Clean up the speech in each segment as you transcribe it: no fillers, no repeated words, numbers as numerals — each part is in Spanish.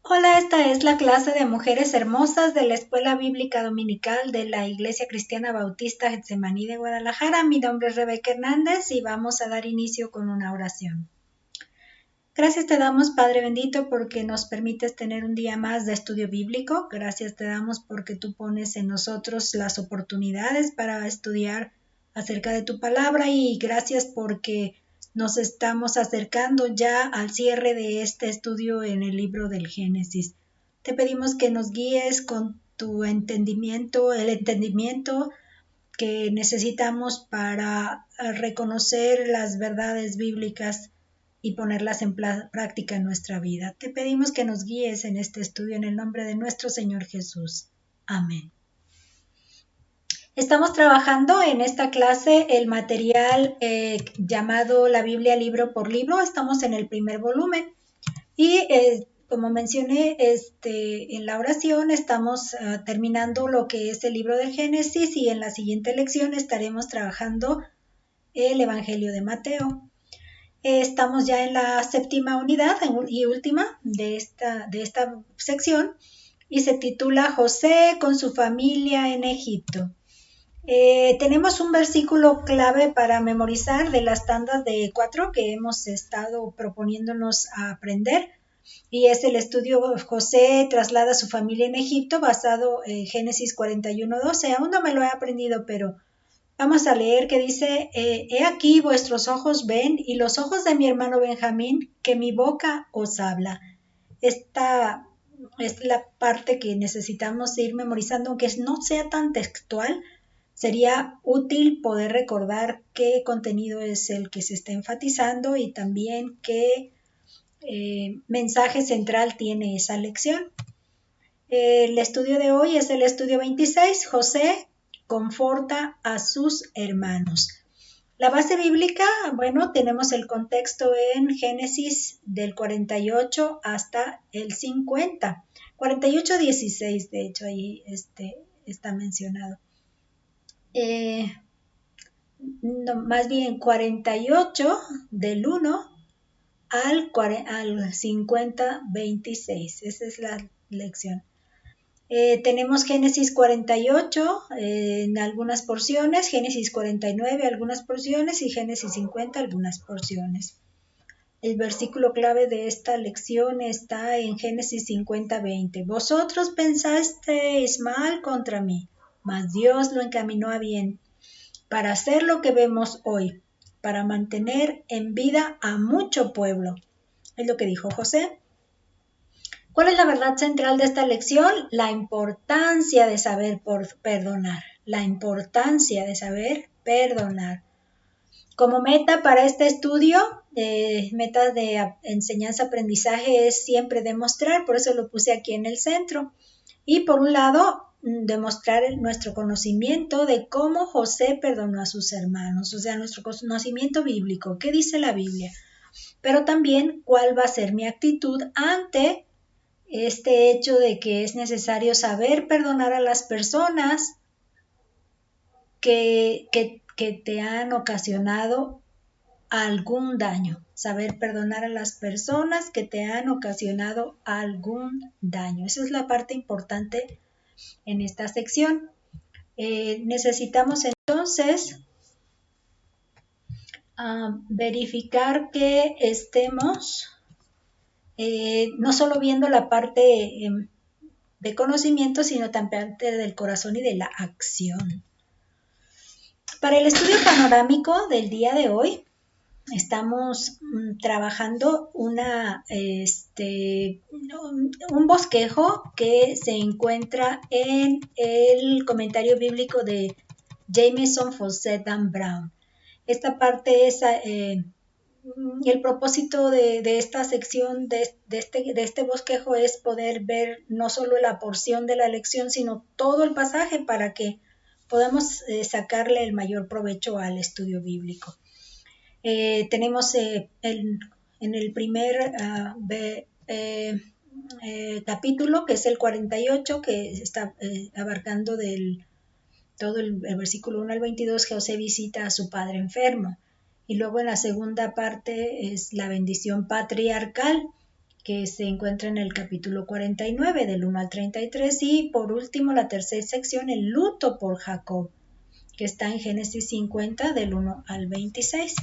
Hola, esta es la clase de Mujeres Hermosas de la Escuela Bíblica Dominical de la Iglesia Cristiana Bautista Getsemaní de Guadalajara. Mi nombre es Rebeca Hernández y vamos a dar inicio con una oración. Gracias te damos, Padre bendito, porque nos permites tener un día más de estudio bíblico. Gracias te damos porque tú pones en nosotros las oportunidades para estudiar acerca de tu palabra y gracias porque nos estamos acercando ya al cierre de este estudio en el libro del Génesis. Te pedimos que nos guíes con tu entendimiento, el entendimiento que necesitamos para reconocer las verdades bíblicas y ponerlas en práctica en nuestra vida. Te pedimos que nos guíes en este estudio en el nombre de nuestro Señor Jesús. Amén. Estamos trabajando en esta clase el material llamado la Biblia libro por libro. Estamos en el primer volumen y como mencioné en la oración, estamos terminando lo que es el libro del Génesis y en la siguiente lección estaremos trabajando el Evangelio de Mateo. Estamos ya en la séptima unidad y última de esta sección y se titula José con su familia en Egipto. Tenemos un versículo clave para memorizar de las tandas de 4 que hemos estado proponiéndonos a aprender y es el estudio José traslada a su familia en Egipto basado en Génesis 41:12. Aún no me lo he aprendido, pero vamos a leer que dice, he aquí vuestros ojos ven y los ojos de mi hermano Benjamín, que mi boca os habla. Esta es la parte que necesitamos ir memorizando, aunque no sea tan textual, sería útil poder recordar qué contenido es el que se está enfatizando y también qué mensaje central tiene esa lección. El estudio de hoy es el estudio 26, José conforta a sus hermanos. La base bíblica, bueno, tenemos el contexto en Génesis del 48 hasta el 50. 48:16, de hecho, ahí está mencionado. No, más bien 48 del 1 al 50:26. Esa es la lección. Tenemos Génesis 48 en algunas porciones, Génesis 49 algunas porciones y Génesis 50 algunas porciones. El versículo clave de esta lección está en Génesis 50:20. Vosotros pensasteis mal contra mí, mas Dios lo encaminó a bien, para hacer lo que vemos hoy, para mantener en vida a mucho pueblo. Es lo que dijo José. ¿Cuál es la verdad central de esta lección? La importancia de saber perdonar. La importancia de saber perdonar. Como meta para este estudio, meta de enseñanza-aprendizaje es siempre demostrar, por eso lo puse aquí en el centro. Y por un lado, demostrar nuestro conocimiento de cómo José perdonó a sus hermanos, o sea, nuestro conocimiento bíblico, qué dice la Biblia. Pero también cuál va a ser mi actitud ante este hecho de que es necesario saber perdonar a las personas que te han ocasionado algún daño. Saber perdonar a las personas que te han ocasionado algún daño. Esa es la parte importante en esta sección. Necesitamos entonces verificar que estemos no solo viendo la parte de conocimiento, sino también del corazón y de la acción. Para el estudio panorámico del día de hoy, estamos trabajando un bosquejo que se encuentra en el comentario bíblico de Jamieson, Fausset and Brown. Esta parte es el propósito de esta sección de este bosquejo es poder ver no solo la porción de la lección, sino todo el pasaje para que podamos sacarle el mayor provecho al estudio bíblico. Tenemos en el primer capítulo, que es el 48, que está abarcando todo el versículo 1 al 22, José visita a su padre enfermo. Y luego en la segunda parte es la bendición patriarcal que se encuentra en el capítulo 49, del 1 al 33, y por último la tercera sección, el luto por Jacob, que está en Génesis 50, del 1 al 26.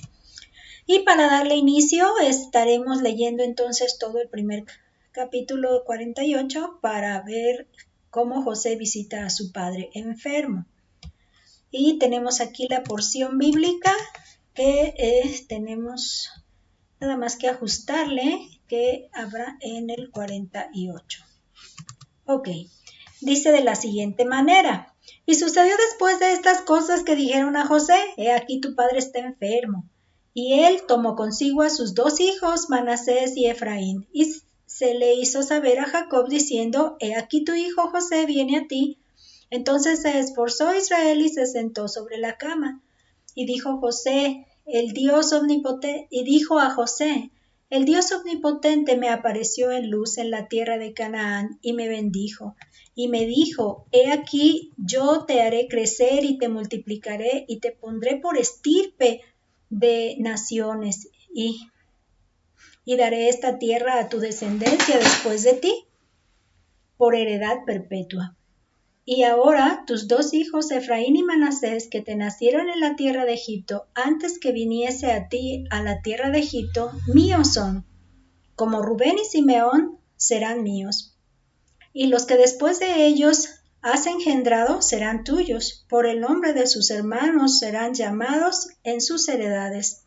Y para darle inicio, estaremos leyendo entonces todo el primer capítulo 48 para ver cómo José visita a su padre enfermo. Y tenemos aquí la porción bíblica que tenemos nada más que ajustarle, que habrá en el 48. Ok, dice de la siguiente manera: y sucedió después de estas cosas que dijeron a José: he aquí tu padre está enfermo. Y él tomó consigo a sus 2 hijos, Manasés y Efraín, y se le hizo saber a Jacob diciendo: he aquí tu hijo José viene a ti. Entonces se esforzó Israel y se sentó sobre la cama. Y dijo José, el Dios omnipotente, y dijo a José: el Dios omnipotente me apareció en luz en la tierra de Canaán y me bendijo. Y me dijo: he aquí, yo te haré crecer y te multiplicaré y te pondré por estirpe de naciones y daré esta tierra a tu descendencia después de ti por heredad perpetua. Y ahora tus 2 hijos, Efraín y Manasés, que te nacieron en la tierra de Egipto, antes que viniese a ti a la tierra de Egipto, míos son. Como Rubén y Simeón serán míos. Y los que después de ellos has engendrado serán tuyos. Por el nombre de sus hermanos serán llamados en sus heredades.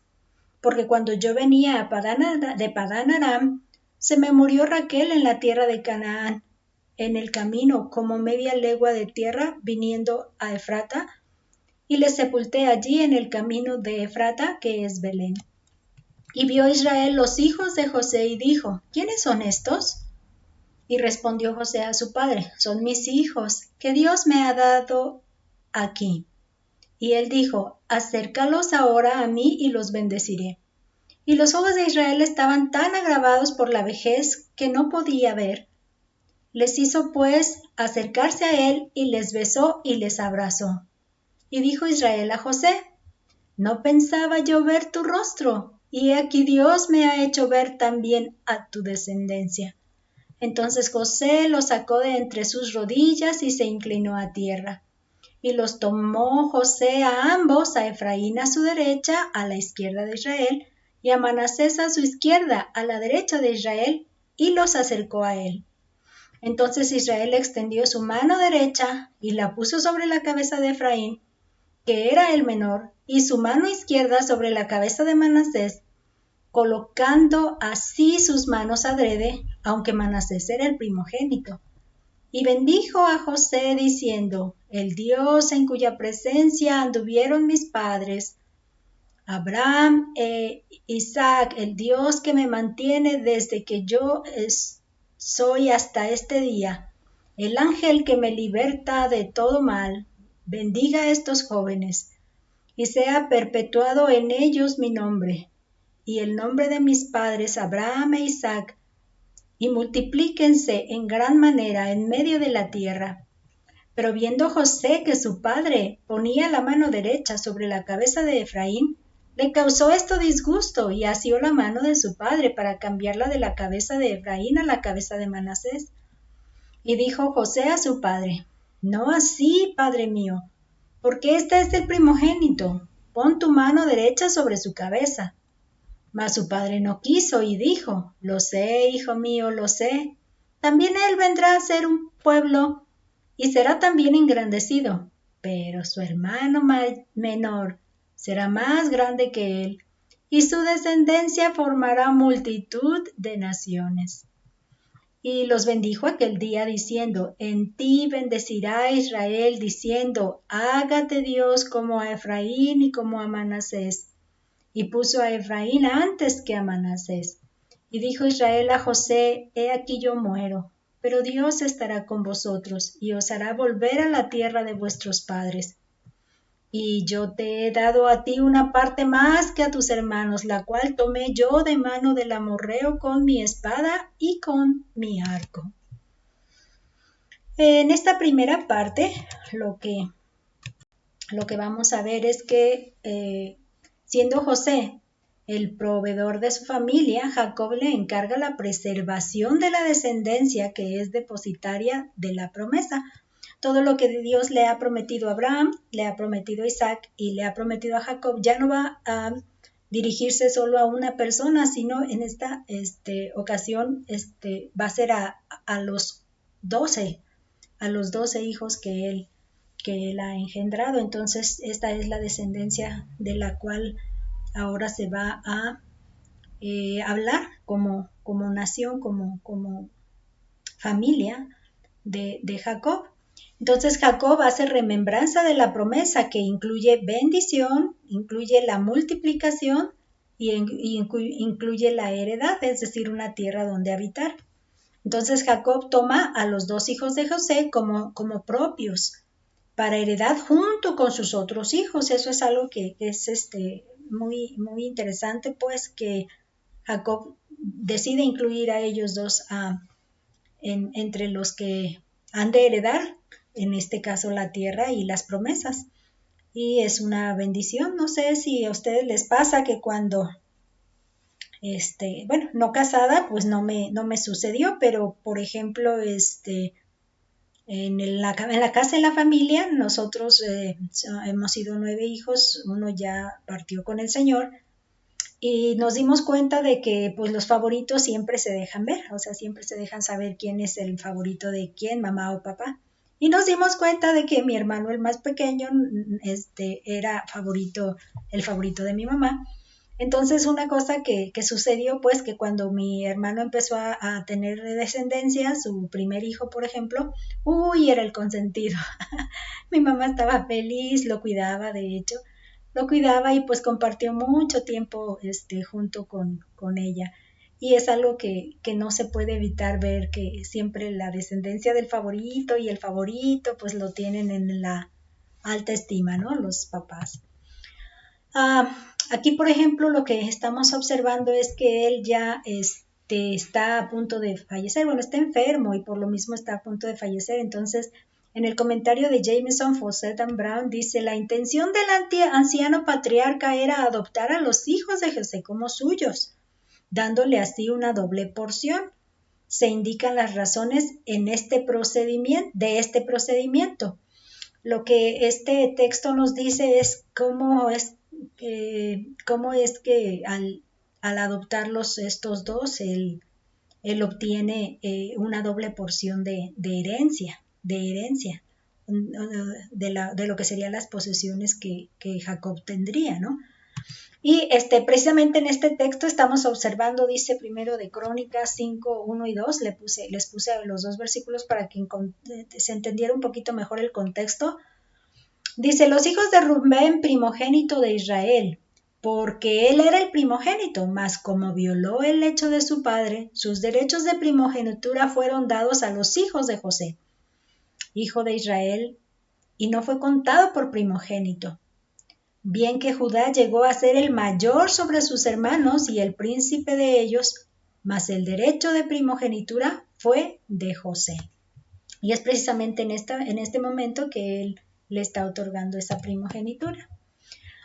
Porque cuando yo venía de Padán Aram, se me murió Raquel en la tierra de Canaán, en el camino, como media legua de tierra, viniendo a Efrata, y le sepulté allí en el camino de Efrata, que es Belén. Y vio Israel los hijos de José y dijo: ¿quiénes son estos? Y respondió José a su padre: son mis hijos, que Dios me ha dado aquí. Y él dijo: acércalos ahora a mí y los bendeciré. Y los ojos de Israel estaban tan agravados por la vejez que no podía ver. Les hizo pues acercarse a él y les besó y les abrazó. Y dijo Israel a José: no pensaba yo ver tu rostro, y he aquí Dios me ha hecho ver también a tu descendencia. Entonces José los sacó de entre sus rodillas y se inclinó a tierra. Y los tomó José a ambos, a Efraín a su derecha, a la izquierda de Israel, y a Manasés a su izquierda, a la derecha de Israel, y los acercó a él. Entonces Israel extendió su mano derecha y la puso sobre la cabeza de Efraín, que era el menor, y su mano izquierda sobre la cabeza de Manasés, colocando así sus manos adrede, aunque Manasés era el primogénito. Y bendijo a José diciendo: el Dios en cuya presencia anduvieron mis padres, Abraham e Isaac, el Dios que me mantiene desde que yo soy hasta este día, el ángel que me liberta de todo mal, bendiga a estos jóvenes, y sea perpetuado en ellos mi nombre, y el nombre de mis padres Abraham e Isaac, y multiplíquense en gran manera en medio de la tierra. Pero viendo José que su padre ponía la mano derecha sobre la cabeza de Efraín, le causó esto disgusto y asió la mano de su padre para cambiarla de la cabeza de Efraín a la cabeza de Manasés. Y dijo José a su padre: no así, padre mío, porque este es el primogénito, pon tu mano derecha sobre su cabeza. Mas su padre no quiso y dijo: lo sé, hijo mío, lo sé. También él vendrá a ser un pueblo y será también engrandecido, pero su hermano menor será más grande que él, y su descendencia formará multitud de naciones. Y los bendijo aquel día diciendo: en ti bendecirá Israel, diciendo: hágate Dios como a Efraín y como a Manasés. Y puso a Efraín antes que a Manasés. Y dijo Israel a José: he aquí yo muero, pero Dios estará con vosotros, y os hará volver a la tierra de vuestros padres. Y yo te he dado a ti una parte más que a tus hermanos, la cual tomé yo de mano del amorreo con mi espada y con mi arco. En esta primera parte, lo que vamos a ver es que siendo José el proveedor de su familia, Jacob le encarga la preservación de la descendencia que es depositaria de la promesa. Todo lo que Dios le ha prometido a Abraham, le ha prometido a Isaac y le ha prometido a Jacob, ya no va a dirigirse solo a una persona, sino en esta ocasión va a ser a los 12, hijos que él ha engendrado. Entonces, esta es la descendencia de la cual ahora se va a hablar como nación, como familia de Jacob. Entonces Jacob hace remembranza de la promesa que incluye bendición, incluye la multiplicación y incluye la heredad, es decir, una tierra donde habitar. Entonces Jacob toma a los 2 hijos de José como propios para heredad junto con sus otros hijos. Eso es algo que es muy, muy interesante, pues que Jacob decide incluir a ellos dos entre los que han de heredar, en este caso la tierra y las promesas. Y es una bendición. No sé si a ustedes les pasa que cuando, bueno, no casada, pues no me sucedió, pero por ejemplo, en la casa de la familia, nosotros hemos sido 9 hijos, uno ya partió con el Señor, y nos dimos cuenta de que pues los favoritos siempre se dejan ver, o sea, siempre se dejan saber quién es el favorito de quién, mamá o papá. Y nos dimos cuenta de que mi hermano, el más pequeño, era el favorito de mi mamá. Entonces, una cosa que sucedió, pues, que cuando mi hermano empezó a tener descendencia, su primer hijo, por ejemplo, era el consentido. Mi mamá estaba feliz, lo cuidaba, de hecho, lo cuidaba y pues compartió mucho tiempo junto con ella. Y es algo que no se puede evitar ver, que siempre la descendencia del favorito y el favorito pues lo tienen en la alta estima, ¿no? Los papás. Aquí, por ejemplo, lo que estamos observando es que él ya está a punto de fallecer, bueno, está enfermo y por lo mismo está a punto de fallecer. Entonces, en el comentario de Jameson, Fawcett and Brown dice, la intención del anciano patriarca era adoptar a los hijos de José como suyos, dándole así una doble porción. Se indican las razones de este procedimiento. Lo que este texto nos dice es cómo es que al adoptarlos estos dos, él obtiene una doble porción de herencia, de lo que serían las posesiones que Jacob tendría, ¿no? Y precisamente en este texto estamos observando, dice primero de Crónicas 5, 1 y 2, les puse los 2 versículos para que se entendiera un poquito mejor el contexto. Dice, los hijos de Rubén, primogénito de Israel, porque él era el primogénito, mas como violó el lecho de su padre, sus derechos de primogenitura fueron dados a los hijos de José, hijo de Israel, y no fue contado por primogénito. Bien que Judá llegó a ser el mayor sobre sus hermanos y el príncipe de ellos, mas el derecho de primogenitura fue de José. Y es precisamente en este momento que él le está otorgando esa primogenitura.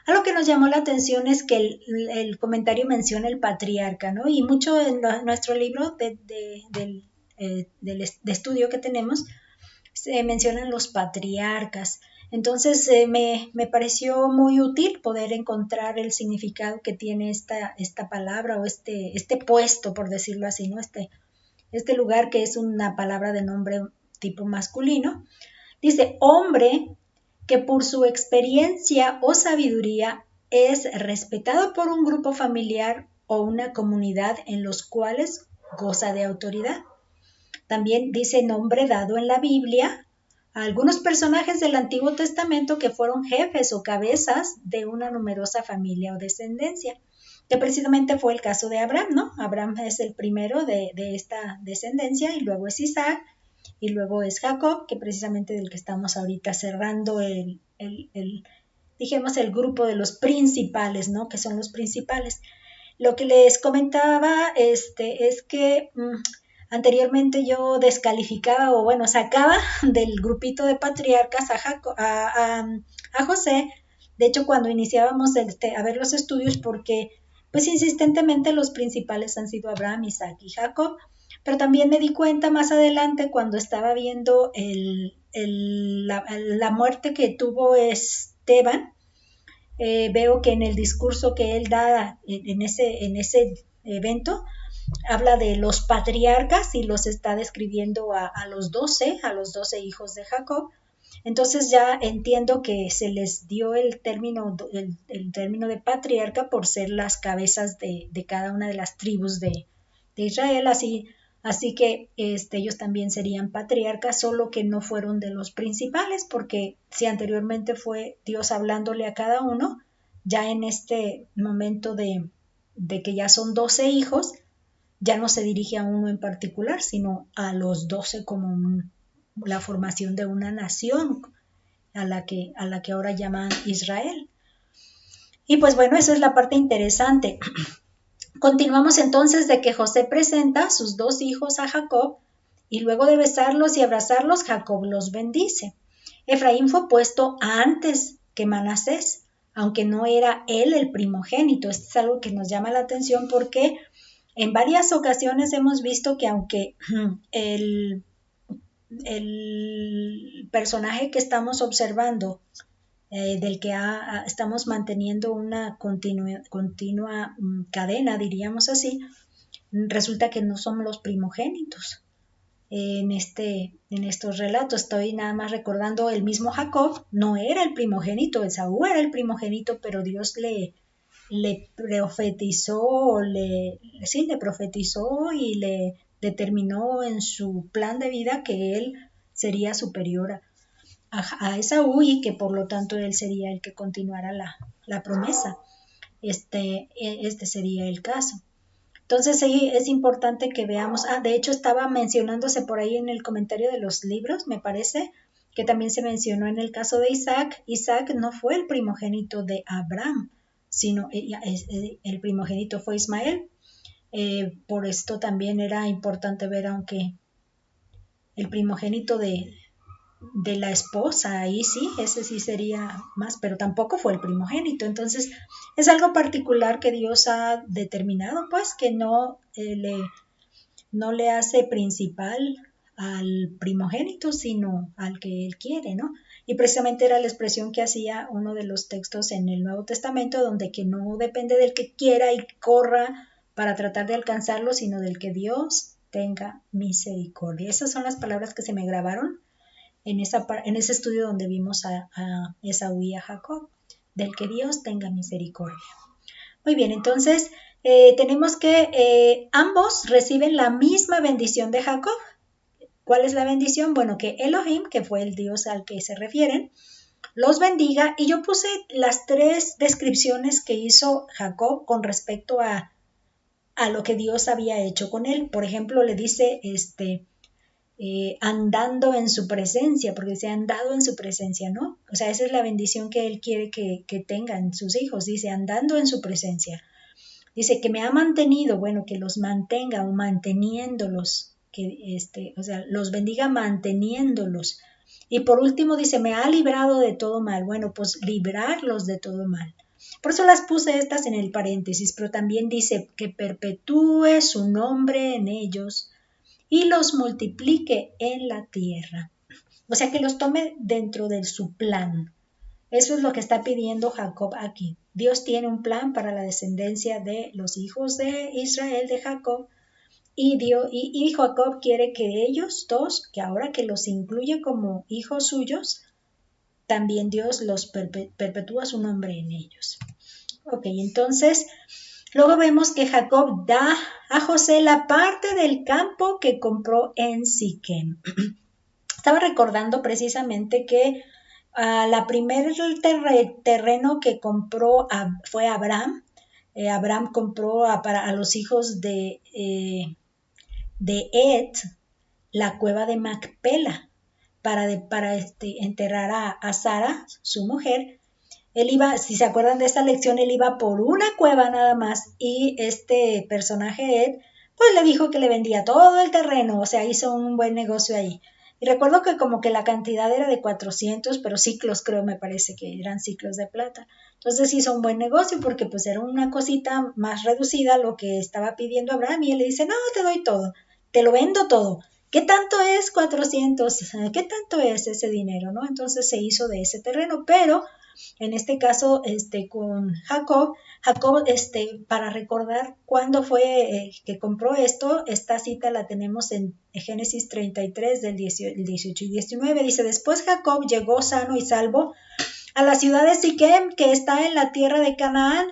Algo que nos llamó la atención es que el comentario menciona el patriarca, ¿no? Y mucho en nuestro libro de estudio que tenemos se mencionan los patriarcas. Entonces me pareció muy útil poder encontrar el significado que tiene esta palabra o este puesto, por decirlo así, ¿no? Este lugar que es una palabra de nombre tipo masculino. Dice, hombre que por su experiencia o sabiduría es respetado por un grupo familiar o una comunidad en los cuales goza de autoridad. También dice nombre dado en la Biblia a algunos personajes del Antiguo Testamento que fueron jefes o cabezas de una numerosa familia o descendencia, que precisamente fue el caso de Abraham, ¿no? Abraham es el primero de esta descendencia y luego es Isaac y luego es Jacob, que precisamente del que estamos ahorita cerrando el grupo de los principales, ¿no? Que son los principales. Lo que les comentaba es que anteriormente yo descalificaba o bueno, sacaba del grupito de patriarcas a José. De hecho, cuando iniciábamos a ver los estudios, porque pues insistentemente los principales han sido Abraham, Isaac y Jacob. Pero también me di cuenta más adelante cuando estaba viendo la muerte que tuvo Esteban. Veo que en el discurso que él da en ese evento, habla de los patriarcas y los está describiendo a los 12 hijos de Jacob. Entonces ya entiendo que se les dio el término de patriarca por ser las cabezas de cada una de las tribus de Israel, así que ellos también serían patriarcas, solo que no fueron de los principales, porque si anteriormente fue Dios hablándole a cada uno, ya en este momento de que ya son 12 hijos, ya no se dirige a uno en particular, sino a los 12 como la formación de una nación a la que ahora llaman Israel. Y pues bueno, eso es la parte interesante. Continuamos entonces de que José presenta a sus 2 hijos a Jacob y luego de besarlos y abrazarlos, Jacob los bendice. Efraín fue puesto antes que Manasés, aunque no era él el primogénito. Esto es algo que nos llama la atención porque en varias ocasiones hemos visto que aunque el personaje que estamos observando, del que estamos manteniendo una continua cadena, diríamos así, resulta que no son los primogénitos. En estos relatos estoy nada más recordando el mismo Jacob, no era el primogénito, Esaú era el primogénito, pero Dios le profetizó, le profetizó y le determinó en su plan de vida que él sería superior a Esaú y que por lo tanto él sería el que continuara la promesa. Este sería el caso. Entonces sí, es importante que veamos, de hecho estaba mencionándose por ahí en el comentario de los libros, me parece que también se mencionó en el caso de Isaac. Isaac no fue el primogénito de Abraham, sino el primogénito fue Ismael. Por esto también era importante ver, aunque el primogénito de la esposa, ahí sí, ese sí sería más, pero tampoco fue el primogénito. Entonces es algo particular que Dios ha determinado, pues que no le hace principal al primogénito, sino al que él quiere, ¿no? Y precisamente era la expresión que hacía uno de los textos en el Nuevo Testamento, donde que no depende del que quiera y corra para tratar de alcanzarlo, sino del que Dios tenga misericordia. Esas son las palabras que se me grabaron en ese estudio donde vimos a Esaú y a Jacob, del que Dios tenga misericordia. Muy bien, entonces tenemos que ambos reciben la misma bendición de Jacob. ¿Cuál es la bendición? Bueno, que Elohim, que fue el Dios al que se refieren, los bendiga, y yo puse las 3 descripciones que hizo Jacob con respecto a lo que Dios había hecho con él. Por ejemplo, le dice andando en su presencia, porque se han dado en su presencia, ¿no? O sea, esa es la bendición que él quiere que tengan sus hijos, dice, andando en su presencia. Dice que me ha mantenido, bueno, que los mantenga o manteniéndolos, que o sea, los bendiga manteniéndolos. Y por último dice, me ha librado de todo mal. Bueno, pues librarlos de todo mal. Por eso las puse estas en el paréntesis, pero también dice que perpetúe su nombre en ellos y los multiplique en la tierra. O sea, que los tome dentro de su plan. Eso es lo que está pidiendo Jacob aquí. Dios tiene un plan para la descendencia de los hijos de Israel, de Jacob, y Jacob quiere que ellos 2, que ahora que los incluye como hijos suyos, también Dios los perpetúa su nombre en ellos. Ok, entonces luego vemos que Jacob da a José la parte del campo que compró en Siquem. Estaba recordando precisamente que la primer terreno que compró fue Abraham. Abraham compró a los hijos de Ed la cueva de Macpela para enterrar a Sara, su mujer. Él iba, si se acuerdan de esta lección, él iba por una cueva nada más, y este personaje Ed, pues le dijo que le vendía todo el terreno, o sea, hizo un buen negocio ahí. Y recuerdo que como que la cantidad era de 400, pero ciclos creo, me parece que eran ciclos de plata. Entonces hizo un buen negocio porque pues era una cosita más reducida a lo que estaba pidiendo Abraham y él le dice, no, te doy todo, te lo vendo todo. ¿Qué tanto es 400? ¿Qué tanto es ese dinero? ¿No? Entonces se hizo de ese terreno, pero en este caso con Jacob, para recordar cuándo fue que compró esto, esta cita la tenemos en Génesis 33 del 18 y 19, dice, después Jacob llegó sano y salvo a la ciudad de Siquem, que está en la tierra de Canaán,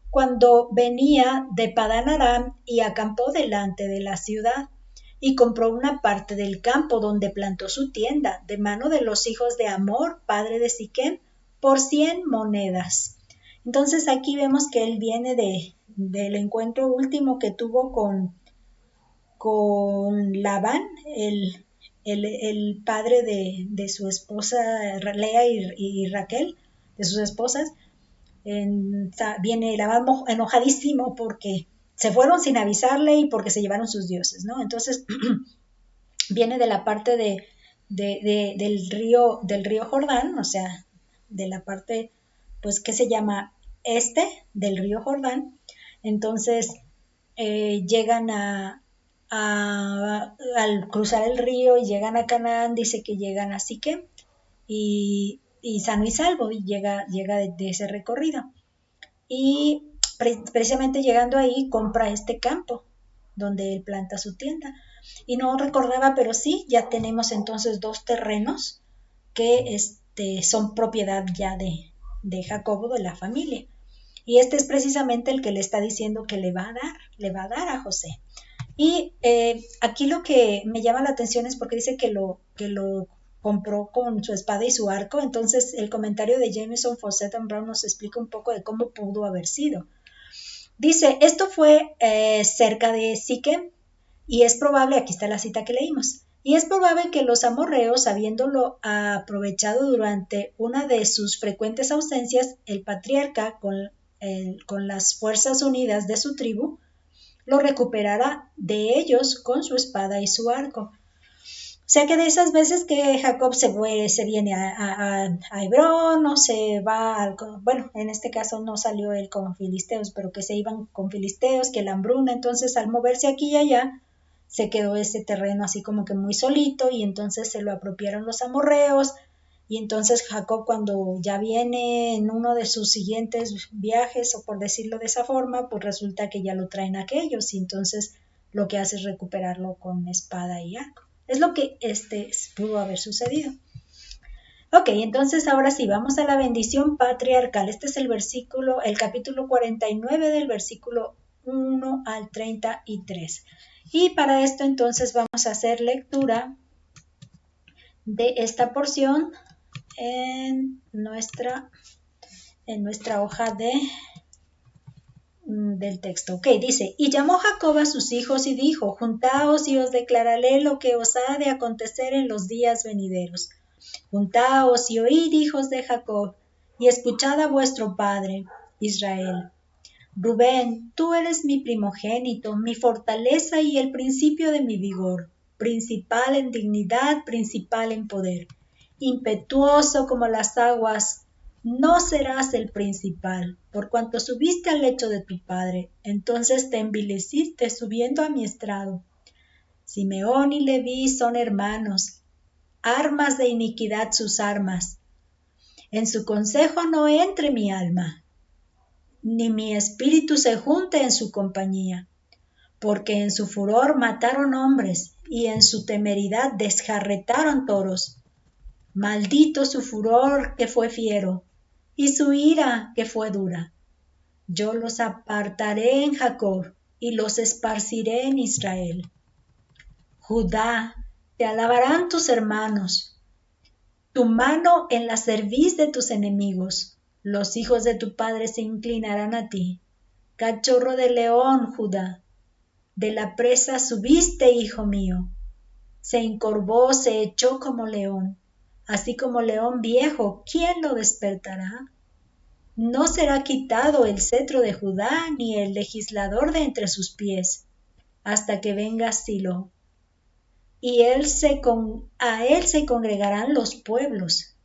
cuando venía de Padán Aram y acampó delante de la ciudad y compró una parte del campo donde plantó su tienda de mano de los hijos de Hamor, padre de Siquem, por 100 monedas. Entonces aquí vemos que él viene del encuentro último que tuvo con Labán, el padre de su esposa Lea y Raquel, de sus esposas. Viene Labán enojadísimo porque se fueron sin avisarle y porque se llevaron sus dioses, ¿no? Entonces viene de la parte del río Jordán, o sea, de la parte, pues, que se llama del río Jordán. Entonces llegan al cruzar el río y llegan a Canaán, dice que llegan a Siquem y sano y salvo, y llega de ese recorrido. Y precisamente llegando ahí compra este campo donde él planta su tienda. Y no recordaba, pero sí, ya tenemos entonces 2 terrenos que son propiedad ya de Jacobo, de la familia. Y este es precisamente el que le está diciendo que le va a dar a José. Y aquí lo que me llama la atención es porque dice que lo compró con su espada y su arco. Entonces el comentario de Jameson Fawcett and Brown nos explica un poco de cómo pudo haber sido. Dice, esto fue cerca de Siquem y es probable, aquí está la cita que leímos, y es probable que los amorreos, habiéndolo aprovechado durante una de sus frecuentes ausencias, el patriarca con las fuerzas unidas de su tribu, lo recuperará de ellos con su espada y su arco. O sea que de esas veces que Jacob se viene a Hebrón o se va, bueno, en este caso no salió él con filisteos, pero que se iban con filisteos, que la hambruna, entonces al moverse aquí y allá, se quedó ese terreno así como que muy solito y entonces se lo apropiaron los amorreos y entonces Jacob cuando ya viene en uno de sus siguientes viajes, o por decirlo de esa forma, pues resulta que ya lo traen aquellos y entonces lo que hace es recuperarlo con espada y arco. Es lo que pudo haber sucedido. Ok, entonces ahora sí, vamos a la bendición patriarcal. Este es el capítulo 49 del versículo 1 al 33. Y para esto entonces vamos a hacer lectura de esta porción en nuestra hoja del texto. Ok, dice, y llamó Jacob a sus hijos y dijo, juntaos y os declararé lo que os ha de acontecer en los días venideros. Juntaos y oíd, hijos de Jacob, y escuchad a vuestro padre, Israel. Rubén, tú eres mi primogénito, mi fortaleza y el principio de mi vigor, principal en dignidad, principal en poder, impetuoso como las aguas, no serás el principal, por cuanto subiste al lecho de tu padre, entonces te envileciste subiendo a mi estrado. Simeón y Leví son hermanos, armas de iniquidad sus armas. En su consejo no entre mi alma, ni mi espíritu se junte en su compañía, porque en su furor mataron hombres, y en su temeridad desjarretaron toros. Maldito su furor que fue fiero, y su ira que fue dura. Yo los apartaré en Jacob, y los esparciré en Israel. Judá, te alabarán tus hermanos, tu mano en la cerviz de tus enemigos. Los hijos de tu padre se inclinarán a ti. Cachorro de león, Judá, de la presa subiste, hijo mío. Se encorvó, se echó como león, así como león viejo, ¿quién lo despertará? No será quitado el cetro de Judá, ni el legislador de entre sus pies, hasta que venga Silo. y a él se congregarán los pueblos,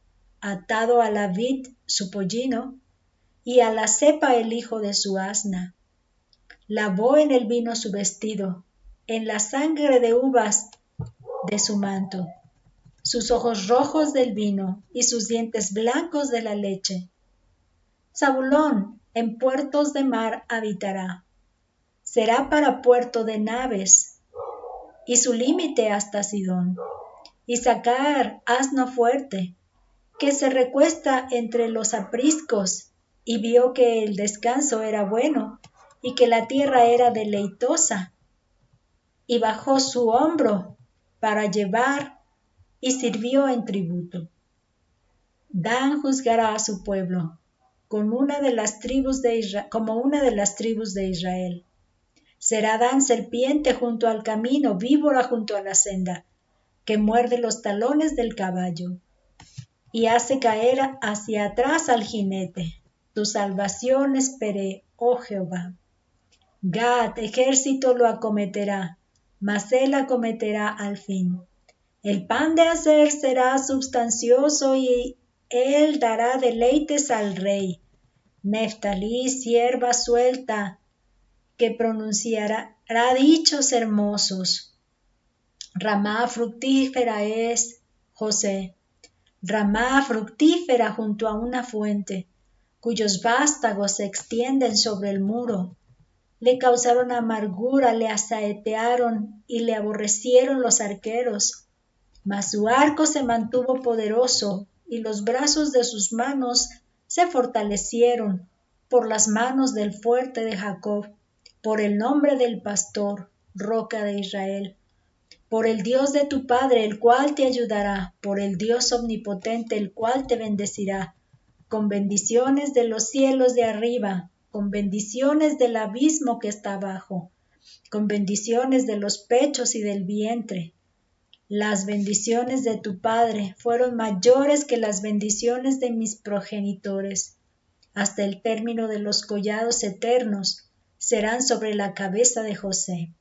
atado a la vid su pollino, y a la cepa el hijo de su asna. Lavó en el vino su vestido, en la sangre de uvas de su manto, sus ojos rojos del vino y sus dientes blancos de la leche. Zabulón en puertos de mar habitará, será para puerto de naves, y su límite hasta Sidón. Issacar, asno fuerte, que se recuesta entre los apriscos, y vio que el descanso era bueno, y que la tierra era deleitosa, y bajó su hombro para llevar, y sirvió en tributo. Dan juzgará a su pueblo como una de las tribus de Israel. Será Dan serpiente junto al camino, víbora junto a la senda, que muerde los talones del caballo y hace caer hacia atrás al jinete. Tu salvación esperé, oh Jehová. Gad, ejército lo acometerá, mas él acometerá al fin. El pan de hacer será sustancioso y él dará deleites al rey. Neftalí, sierva suelta, que pronunciará dichos hermosos. Ramá fructífera es José, ramá fructífera junto a una fuente, cuyos vástagos se extienden sobre el muro. Le causaron amargura, le asaetearon y le aborrecieron los arqueros. Mas su arco se mantuvo poderoso y los brazos de sus manos se fortalecieron por las manos del fuerte de Jacob, por el nombre del pastor, roca de Israel. Por el Dios de tu Padre, el cual te ayudará, por el Dios omnipotente, el cual te bendecirá, con bendiciones de los cielos de arriba, con bendiciones del abismo que está abajo, con bendiciones de los pechos y del vientre. Las bendiciones de tu Padre fueron mayores que las bendiciones de mis progenitores. Hasta el término de los collados eternos serán sobre la cabeza de José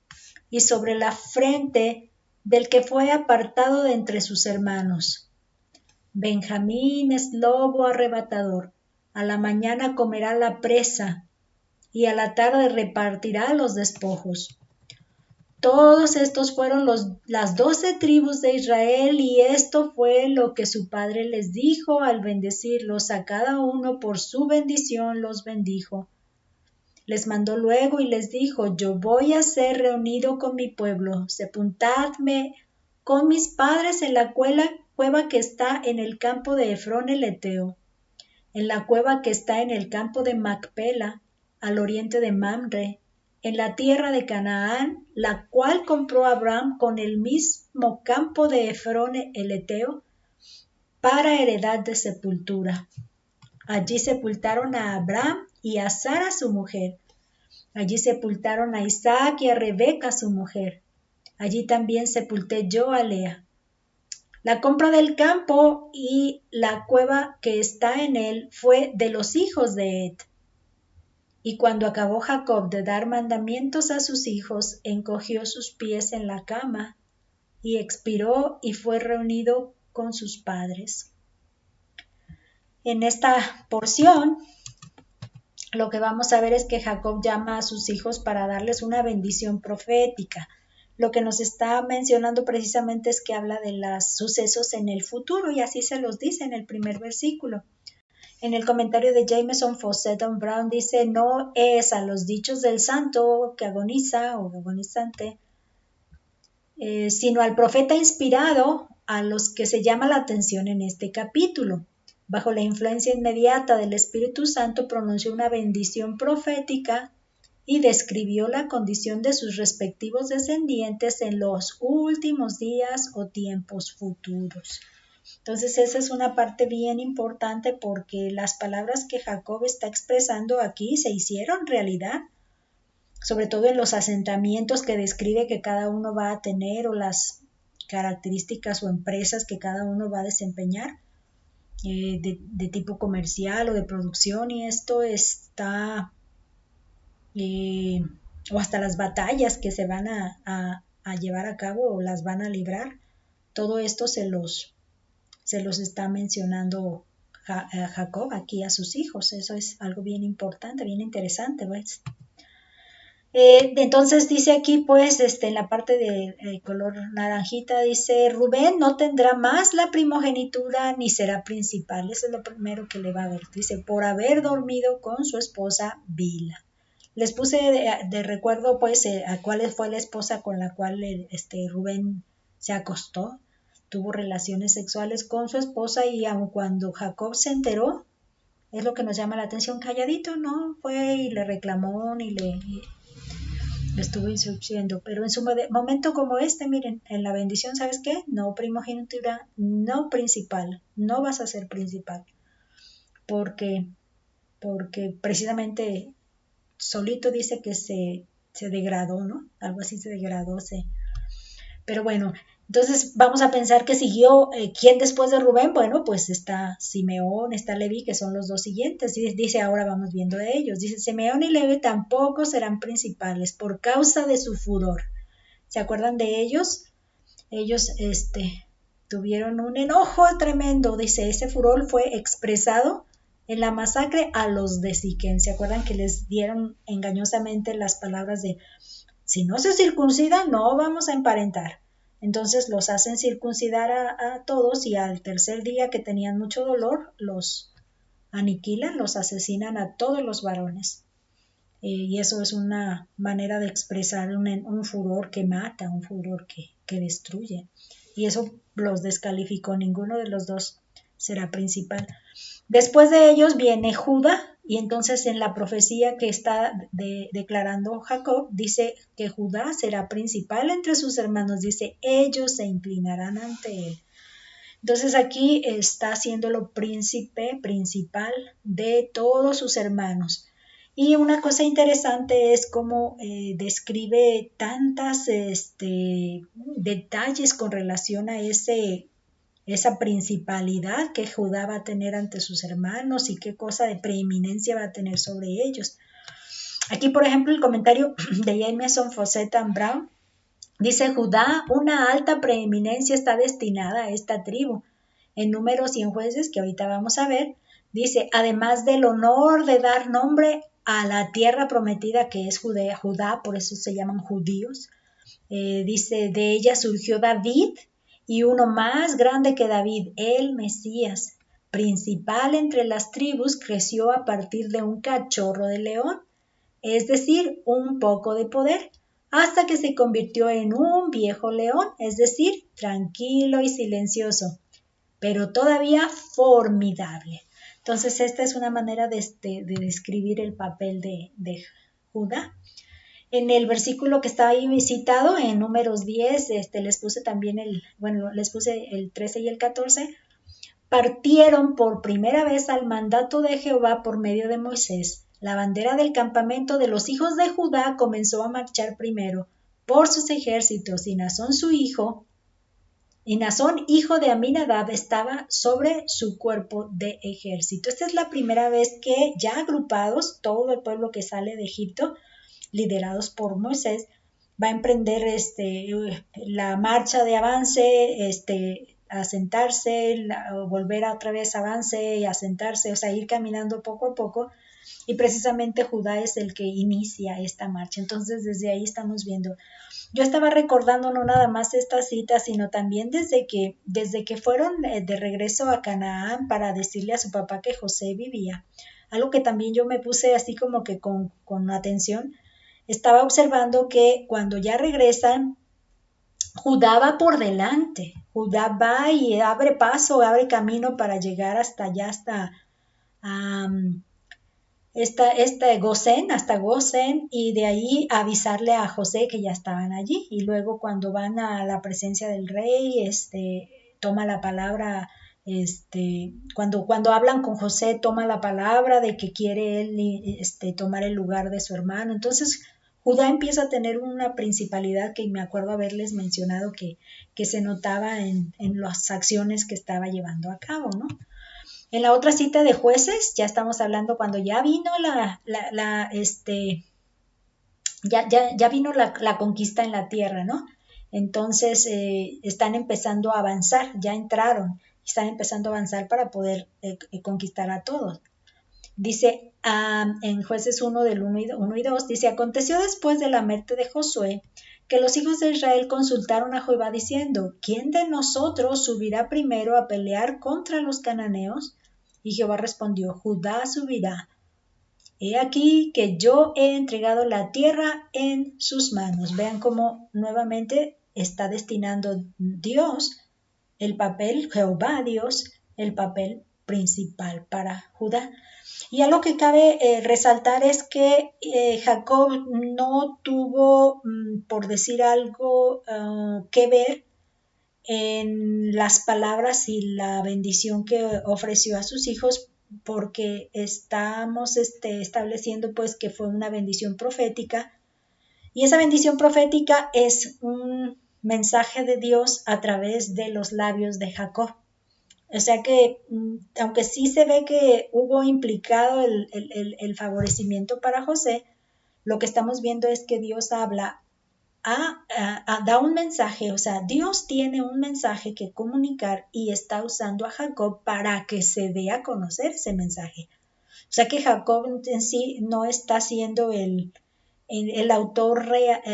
y sobre la frente del que fue apartado de entre sus hermanos. Benjamín es lobo arrebatador, a la mañana comerá la presa y a la tarde repartirá los despojos. Todos estos fueron las 12 tribus de Israel, y esto fue lo que su padre les dijo al bendecirlos. A cada uno por su bendición los bendijo. Les mandó luego y les dijo: yo voy a ser reunido con mi pueblo, sepultadme con mis padres en la cueva que está en el campo de Efrón el Eteo, en la cueva que está en el campo de Macpela, al oriente de Mamre, en la tierra de Canaán, la cual compró Abraham con el mismo campo de Efrón el Eteo, para heredad de sepultura. Allí sepultaron a Abraham y a Sara su mujer. Allí sepultaron a Isaac y a Rebeca su mujer. Allí también sepulté yo a Lea. La compra del campo y la cueva que está en él fue de los hijos de Ed. Y cuando acabó Jacob de dar mandamientos a sus hijos, encogió sus pies en la cama y expiró y fue reunido con sus padres. En esta porción, lo que vamos a ver es que Jacob llama a sus hijos para darles una bendición profética. Lo que nos está mencionando precisamente es que habla de los sucesos en el futuro, y así se los dice en el primer versículo. En el comentario de Jameson Fawcett Brown dice: no es a los dichos del santo que agoniza o agonizante, sino al profeta inspirado a los que se llama la atención en este capítulo. Bajo la influencia inmediata del Espíritu Santo pronunció una bendición profética y describió la condición de sus respectivos descendientes en los últimos días o tiempos futuros. Entonces esa es una parte bien importante, porque las palabras que Jacob está expresando aquí se hicieron realidad, sobre todo en los asentamientos que describe que cada uno va a tener, o las características o empresas que cada uno va a desempeñar, de tipo comercial o de producción, y esto está, o hasta las batallas que se van a a llevar a cabo o las van a librar. Todo esto se los está mencionando Jacob aquí a sus hijos. Eso es algo bien importante, bien interesante, ¿ves? Entonces dice aquí, pues, en la parte de color naranjita, dice, Rubén no tendrá más la primogenitura ni será principal. Eso es lo primero que le va a ver. Dice, por haber dormido con su esposa Bilha. Les puse de recuerdo, pues, a cuál fue la esposa con la cual Rubén se acostó. Tuvo relaciones sexuales con su esposa y aun cuando Jacob se enteró, es lo que nos llama la atención, calladito, ¿no? Fue y le reclamó ni le estuvo instruyendo, pero en su momento como miren, en la bendición, ¿sabes qué? No primogenitura, no principal, no vas a ser principal, porque precisamente solito dice que se degradó, ¿no? Algo así se degradó, pero bueno, entonces vamos a pensar que siguió, ¿quién después de Rubén? Bueno, pues está Simeón, está Leví, que son los dos siguientes. Dice, ahora vamos viendo de ellos. Dice, Simeón y Leví tampoco serán principales por causa de su furor. ¿Se acuerdan de ellos? Ellos, tuvieron un enojo tremendo. Dice, ese furor fue expresado en la masacre a los de Siquén. ¿Se acuerdan que les dieron engañosamente las palabras de, si no se circuncida, no vamos a emparentar? Entonces los hacen circuncidar a todos y al tercer día que tenían mucho dolor, los aniquilan, los asesinan a todos los varones. Y eso es una manera de expresar un furor que mata, un furor que destruye. Y eso los descalificó, ninguno de los dos será principal. Después de ellos viene Judá, y entonces en la profecía que está declarando Jacob, dice que Judá será principal entre sus hermanos, dice, ellos se inclinarán ante él. Entonces aquí está haciéndolo príncipe principal de todos sus hermanos. Y una cosa interesante es cómo describe tantas detalles con relación a esa principalidad que Judá va a tener ante sus hermanos y qué cosa de preeminencia va a tener sobre ellos. Aquí, por ejemplo, el comentario de Jameson Fawcett Brown dice, Judá, una alta preeminencia está destinada a esta tribu. En Números y en Jueces, que ahorita vamos a ver, dice, además del honor de dar nombre a la tierra prometida que es Judá, por eso se llaman judíos, dice, de ella surgió David, y uno más grande que David, el Mesías, principal entre las tribus, creció a partir de un cachorro de león, es decir, un poco de poder, hasta que se convirtió en un viejo león, es decir, tranquilo y silencioso, pero todavía formidable. Entonces, esta es una manera de describir el papel de Judá. En el versículo que está ahí citado, en Números 10, les puse también les puse el 13 y el 14, partieron por primera vez al mandato de Jehová por medio de Moisés. La bandera del campamento de los hijos de Judá comenzó a marchar primero por sus ejércitos y Nazón su hijo, hijo de Aminadab, estaba sobre su cuerpo de ejército. Esta es la primera vez que ya agrupados, todo el pueblo que sale de Egipto, liderados por Moisés, va a emprender la marcha de avance, a sentarse, volver a otra vez avance y a sentarse, o sea, ir caminando poco a poco, y precisamente Judá es el que inicia esta marcha. Entonces, desde ahí estamos viendo. Yo estaba recordando no nada más esta cita, sino también desde que fueron de regreso a Canaán para decirle a su papá que José vivía. Algo que también yo me puse así como que con atención. Estaba observando que cuando ya regresan, Judá va por delante. Judá va y abre paso, abre camino para llegar hasta allá, hasta Gosén, hasta Gosén, y de ahí avisarle a José que ya estaban allí. Y luego cuando van a la presencia del rey, toma la palabra, cuando hablan con José, toma la palabra de que quiere él tomar el lugar de su hermano. Entonces Judá empieza a tener una principalidad que me acuerdo haberles mencionado que se notaba en las acciones que estaba llevando a cabo, ¿no? En la otra cita de Jueces, ya estamos hablando cuando ya vino ya vino la conquista en la tierra, ¿no? Entonces están empezando a avanzar, ya entraron, están empezando a avanzar para poder conquistar a todos. Dice en Jueces 1 del 1 y 2, dice, aconteció después de la muerte de Josué que los hijos de Israel consultaron a Jehová diciendo, ¿quién de nosotros subirá primero a pelear contra los cananeos? Y Jehová respondió, Judá subirá. He aquí que yo he entregado la tierra en sus manos. Vean cómo nuevamente está destinando Dios el papel, Jehová Dios, el papel principal para Judá. Y algo que cabe resaltar es que Jacob no tuvo, por decir algo, que ver en las palabras y la bendición que ofreció a sus hijos, porque estamos estableciendo pues que fue una bendición profética, y esa bendición profética es un mensaje de Dios a través de los labios de Jacob. O sea que, aunque sí se ve que hubo implicado el favorecimiento para José, lo que estamos viendo es que Dios habla, da un mensaje, o sea, Dios tiene un mensaje que comunicar y está usando a Jacob para que se dé a conocer ese mensaje. O sea que Jacob en sí no está siendo el autor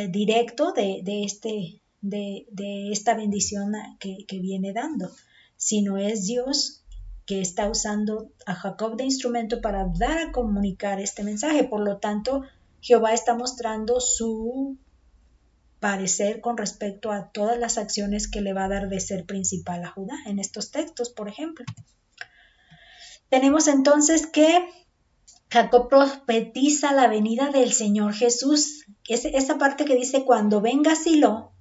directo de esta bendición que viene dando, sino es Dios que está usando a Jacob de instrumento para dar a comunicar este mensaje. Por lo tanto, Jehová está mostrando su parecer con respecto a todas las acciones que le va a dar de ser principal a Judá en estos textos, por ejemplo. Tenemos entonces que Jacob profetiza la venida del Señor Jesús. Esa parte que dice cuando venga Silo,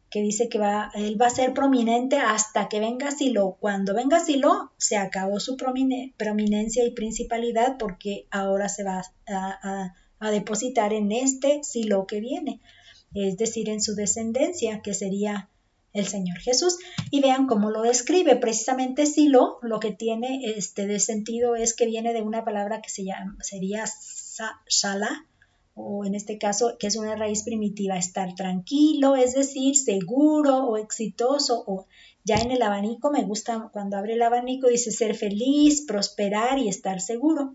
que dice que él va a ser prominente hasta que venga Silo. Cuando venga Silo, se acabó su prominencia y principalidad, porque ahora se va a depositar en este Silo que viene, es decir, en su descendencia, que sería el Señor Jesús. Y vean cómo lo describe. Precisamente Silo, lo que tiene de sentido es que viene de una palabra que sería Shala, o en este caso, que es una raíz primitiva, estar tranquilo, es decir, seguro o exitoso, o ya en el abanico, me gusta cuando abre el abanico, dice ser feliz, prosperar y estar seguro.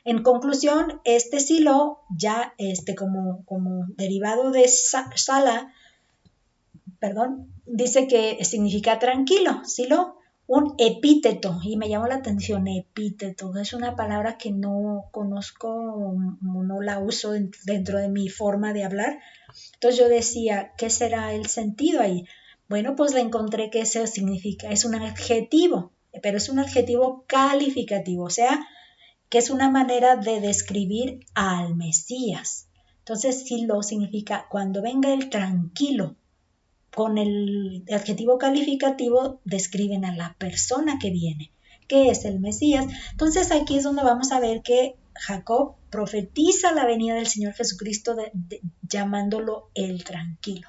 En conclusión, este Silo, ya como derivado de Sala, dice que significa tranquilo, Silo, un epíteto, y me llamó la atención, epíteto, es una palabra que no conozco, no la uso dentro de mi forma de hablar. Entonces yo decía, ¿qué será el sentido ahí? Bueno, pues le encontré que eso significa, es un adjetivo, pero es un adjetivo calificativo, o sea, que es una manera de describir al Mesías. Entonces, Silo significa cuando venga el tranquilo. Con el adjetivo calificativo describen a la persona que viene, que es el Mesías. Entonces aquí es donde vamos a ver que Jacob profetiza la venida del Señor Jesucristo llamándolo el tranquilo.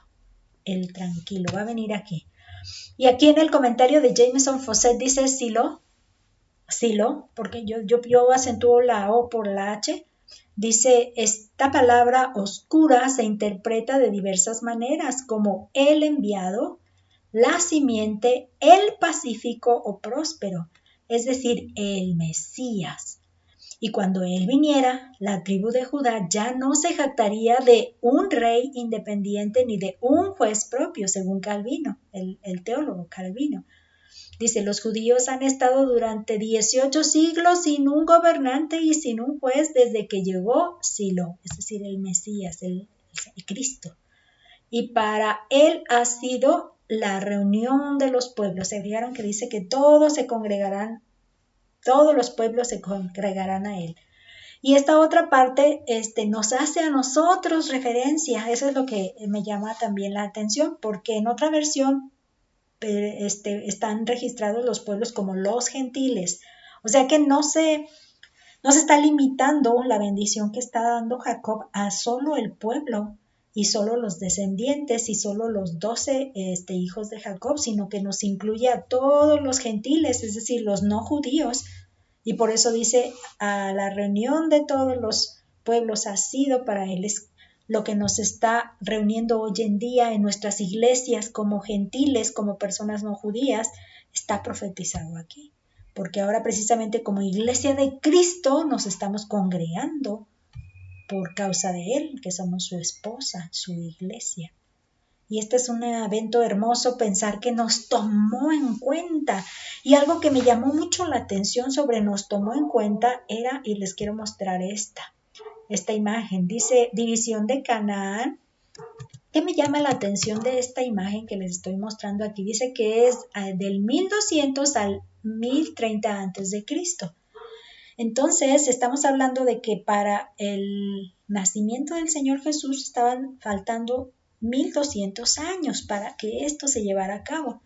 El tranquilo, va a venir aquí. Y aquí en el comentario de Jameson Fawcett dice Silo, porque yo acentúo la O por la H. Dice, esta palabra oscura se interpreta de diversas maneras, como el enviado, la simiente, el pacífico o próspero, es decir, el Mesías. Y cuando él viniera, la tribu de Judá ya no se jactaría de un rey independiente ni de un juez propio, según Calvino, el teólogo Calvino. Dice, los judíos han estado durante 18 siglos sin un gobernante y sin un juez desde que llegó Silo, es decir, el Mesías, el Cristo. Y para él ha sido la reunión de los pueblos. Se fijaron que dice que todos los pueblos se congregarán a él. Y esta otra parte nos hace a nosotros referencia. Eso es lo que me llama también la atención, porque en otra versión están registrados los pueblos como los gentiles. O sea que no se está limitando la bendición que está dando Jacob a solo el pueblo y solo los descendientes y solo los 12 hijos de Jacob, sino que nos incluye a todos los gentiles, es decir, los no judíos. Y por eso dice, a la reunión de todos los pueblos ha sido para él lo que nos está reuniendo hoy en día en nuestras iglesias como gentiles, como personas no judías, está profetizado aquí. Porque ahora precisamente como iglesia de Cristo nos estamos congregando por causa de Él, que somos su esposa, su iglesia. Y este es un evento hermoso pensar que nos tomó en cuenta. Y algo que me llamó mucho la atención sobre nos tomó en cuenta era, y les quiero mostrar esta imagen, dice división de Canaán. ¿Qué me llama la atención de esta imagen que les estoy mostrando aquí? Dice que es del 1200 al 1030 antes de Cristo. Entonces, estamos hablando de que para el nacimiento del Señor Jesús estaban faltando 1200 años para que esto se llevara a cabo.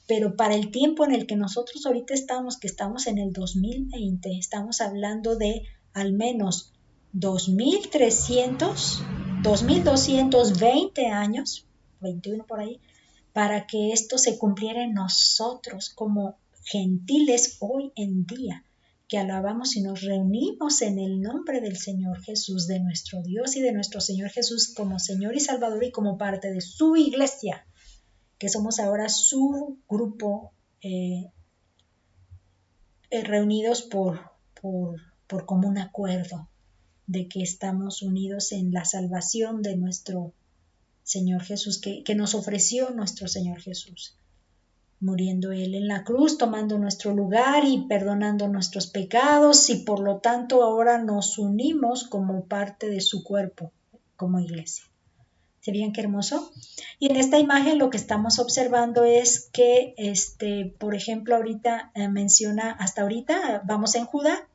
Pero para el tiempo en el que nosotros ahorita estamos, que estamos en el 2020, estamos hablando de al menos 2300, 2220 años, 21 por ahí, para que esto se cumpliera en nosotros como gentiles hoy en día, que alabamos y nos reunimos en el nombre del Señor Jesús, de nuestro Dios y de nuestro Señor Jesús como Señor y Salvador y como parte de su iglesia, que somos ahora su grupo reunidos por común acuerdo de que estamos unidos en la salvación de nuestro Señor Jesús, que nos ofreció nuestro Señor Jesús, muriendo Él en la cruz, tomando nuestro lugar y perdonando nuestros pecados, y por lo tanto ahora nos unimos como parte de su cuerpo, como iglesia. ¿Se vean qué hermoso? Y en esta imagen lo que estamos observando es que, por ejemplo, ahorita menciona, hasta ahorita vamos en Judá,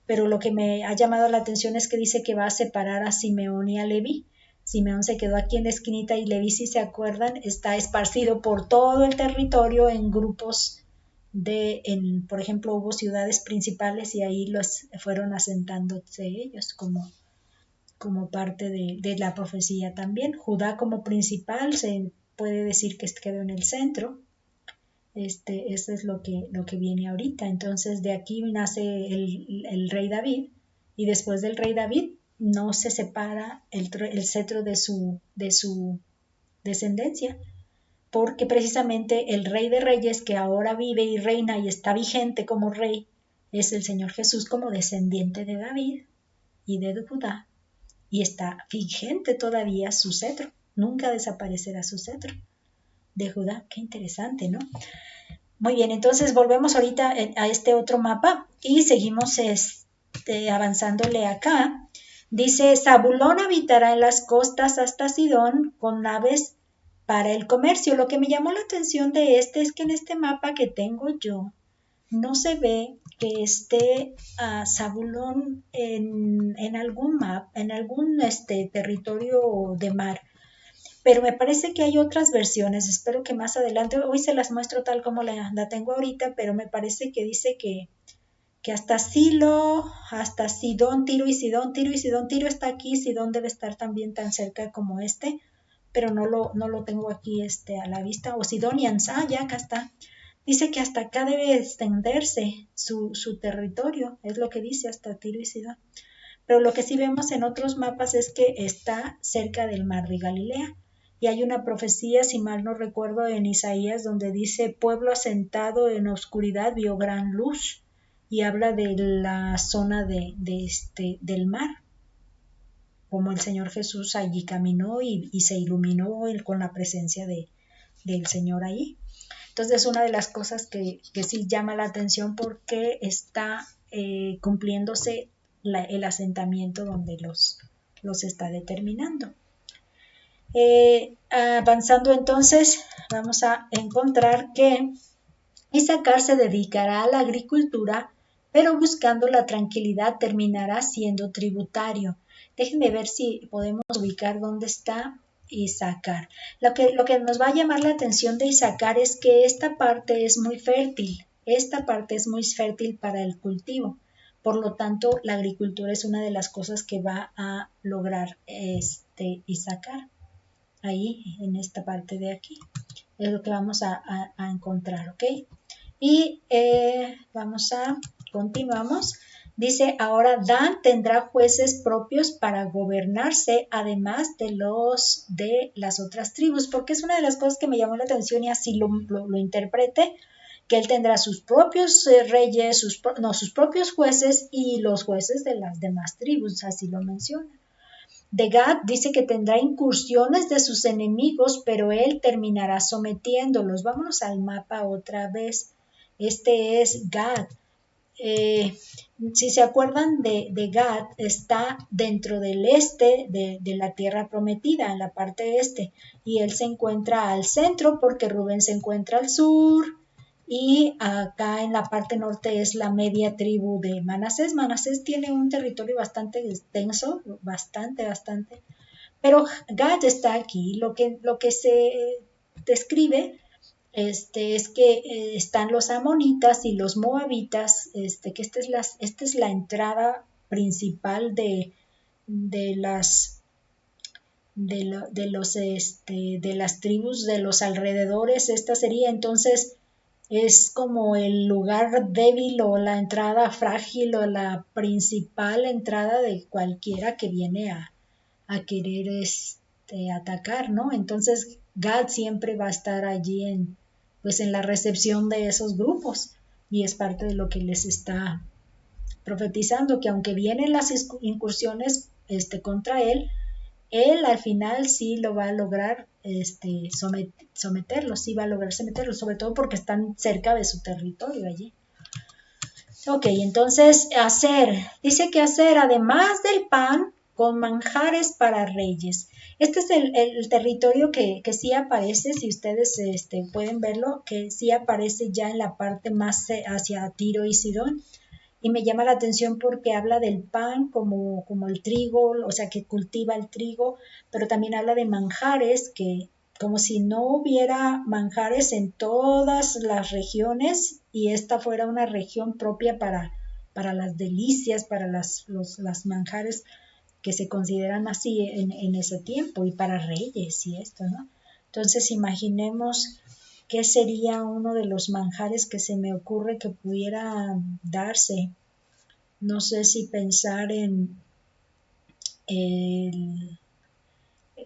pero lo que me ha llamado la atención es que dice que va a separar a Simeón y a Leví. Simeón se quedó aquí en la esquinita y Leví, si se acuerdan, está esparcido por todo el territorio en grupos por ejemplo, hubo ciudades principales y ahí los fueron asentándose ellos como parte de la profecía también. Judá como principal se puede decir que quedó en el centro. Eso es lo que viene ahorita. Entonces de aquí nace el rey David, y después del rey David no se separa el cetro de su descendencia, porque precisamente el rey de reyes que ahora vive y reina y está vigente como rey es el Señor Jesús como descendiente de David y de Judá, y está vigente todavía su cetro, nunca desaparecerá su cetro de Judá. Qué interesante, ¿no? Muy bien, entonces volvemos ahorita a este otro mapa y seguimos avanzándole acá. Dice, Zabulón habitará en las costas hasta Sidón con naves para el comercio. Lo que me llamó la atención de es que en este mapa que tengo yo no se ve que esté Zabulón en algún mapa, en algún territorio de mar. Pero me parece que hay otras versiones, espero que más adelante, hoy se las muestro tal como la tengo ahorita, pero me parece que dice que hasta Silo, hasta Sidón, Tiro y Sidón, Tiro está aquí, Sidón debe estar también tan cerca como pero no lo tengo aquí a la vista, o Sidón y Ansá, ya acá está. Dice que hasta acá debe extenderse su territorio, es lo que dice, hasta Tiro y Sidón. Pero lo que sí vemos en otros mapas es que está cerca del mar de Galilea. Y hay una profecía, si mal no recuerdo, en Isaías, donde dice, pueblo asentado en oscuridad vio gran luz, y habla de la zona del mar, como el Señor Jesús allí caminó y se iluminó con la presencia del Señor allí. Entonces es una de las cosas que sí llama la atención, porque está cumpliéndose el asentamiento donde los está determinando. Avanzando entonces, vamos a encontrar que Isaacar se dedicará a la agricultura, pero buscando la tranquilidad terminará siendo tributario. Déjenme ver si podemos ubicar dónde está Isaacar. Lo que nos va a llamar la atención de Isaacar es que esta parte es muy fértil. Esta parte es muy fértil para el cultivo. Por lo tanto, la agricultura es una de las cosas que va a lograr Isaacar. Ahí, en esta parte de aquí. Es lo que vamos a encontrar, ¿ok? Y continuamos. Dice, ahora Dan tendrá jueces propios para gobernarse, además de los de las otras tribus, porque es una de las cosas que me llamó la atención y así lo interprete, que él tendrá sus propios reyes, sus propios jueces y los jueces de las demás tribus, así lo menciona. De Gad dice que tendrá incursiones de sus enemigos, pero él terminará sometiéndolos. Vámonos al mapa otra vez. Este es Gad. Si se acuerdan de Gad, está dentro del este de la tierra prometida, en la parte este, y él se encuentra al centro porque Rubén se encuentra al sur, y acá en la parte norte es la media tribu de Manasés. Manasés tiene un territorio bastante extenso, bastante, pero Gad está aquí. Lo que se describe es que están los amonitas y los moabitas, que esta es la entrada principal de las de las tribus de los alrededores. Esta sería entonces, es como el lugar débil o la entrada frágil o la principal entrada de cualquiera que viene a querer atacar, ¿no? Entonces Gad siempre va a estar allí pues en la recepción de esos grupos, y es parte de lo que les está profetizando, que aunque vienen las incursiones contra él al final sí lo va a lograr someterlos, sí va a lograr someterlos, sobre todo porque están cerca de su territorio allí. Ok, entonces dice que hacer además del pan con manjares para reyes. Este es el territorio que sí aparece, si ustedes pueden verlo, que sí aparece ya en la parte más hacia Tiro y Sidón. Y me llama la atención porque habla del pan como el trigo, o sea, que cultiva el trigo, pero también habla de manjares, que como si no hubiera manjares en todas las regiones y esta fuera una región propia para las delicias, para las manjares que se consideran así en ese tiempo, y para reyes y esto, ¿no? Entonces imaginemos qué sería uno de los manjares que se me ocurre que pudiera darse. No sé si pensar en el,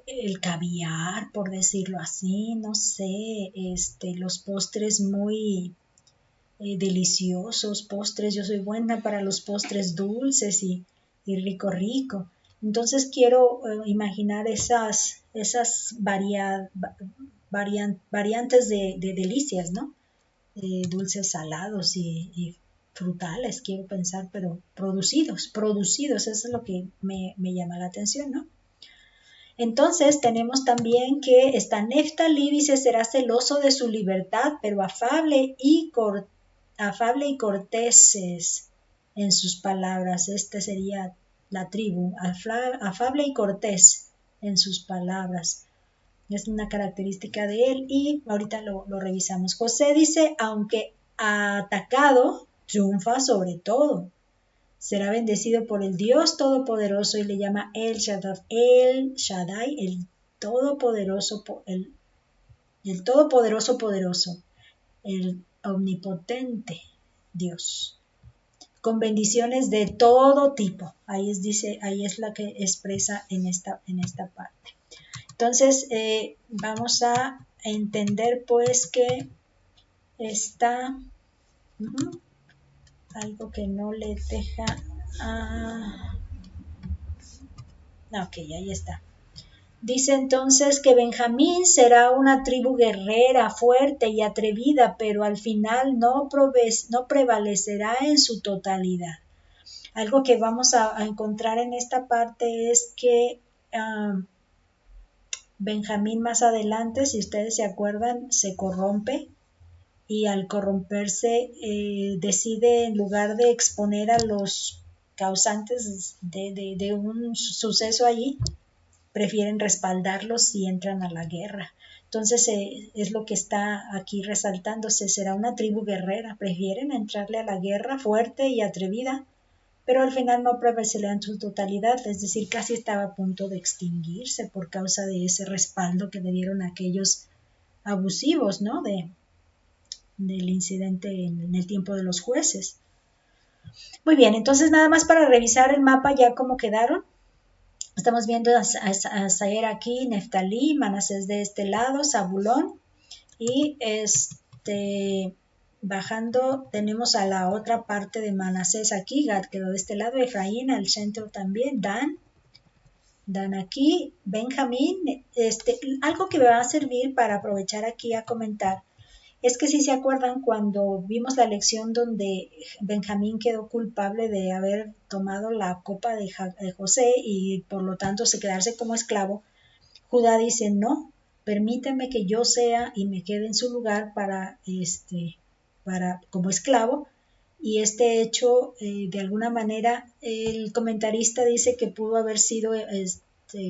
el caviar, por decirlo así, no sé, los postres muy deliciosos, postres, yo soy buena para los postres dulces y rico. Entonces quiero imaginar esas variantes de delicias, ¿no? Dulces salados y frutales, quiero pensar, pero producidos, eso es lo que me llama la atención, ¿no? Entonces tenemos también que está Neftalí, dice, será celoso de su libertad, pero afable y corteses en sus palabras. Esta sería la tribu, afable y cortés en sus palabras. Es una característica de él y ahorita lo revisamos. José dice, aunque ha atacado, triunfa sobre todo. Será bendecido por el Dios Todopoderoso, y le llama El Shaddai, el Todopoderoso, el Todopoderoso poderoso, el omnipotente Dios, con bendiciones de todo tipo. Ahí es la que expresa en esta parte. Entonces, vamos a entender pues que está algo que no le deja. Ok, ahí está. Dice entonces que Benjamín será una tribu guerrera, fuerte y atrevida, pero al final no prevalecerá en su totalidad. Algo que vamos a encontrar en esta parte es que Benjamín más adelante, si ustedes se acuerdan, se corrompe, y al corromperse decide, en lugar de exponer a los causantes de un suceso allí, prefieren respaldarlos y entran a la guerra. Entonces es lo que está aquí resaltándose, será una tribu guerrera, prefieren entrarle a la guerra fuerte y atrevida, pero al final no prevalecerá en su totalidad, es decir, casi estaba a punto de extinguirse por causa de ese respaldo que le dieron aquellos abusivos, ¿no? Del incidente en el tiempo de los jueces. Muy bien, entonces nada más para revisar el mapa ya cómo quedaron. Estamos viendo a Aser aquí, Neftalí, Manasés de este lado, Zabulón, y bajando tenemos a la otra parte de Manasés aquí, Gad quedó de este lado, Efraín al centro también, Dan aquí, Benjamín, algo que me va a servir para aprovechar aquí a comentar es que si se acuerdan cuando vimos la lección donde Benjamín quedó culpable de haber tomado la copa de José y por lo tanto se quedarse como esclavo, Judá dice no, permíteme que yo sea y me quede en su lugar para como esclavo, y este hecho de alguna manera el comentarista dice que pudo haber sido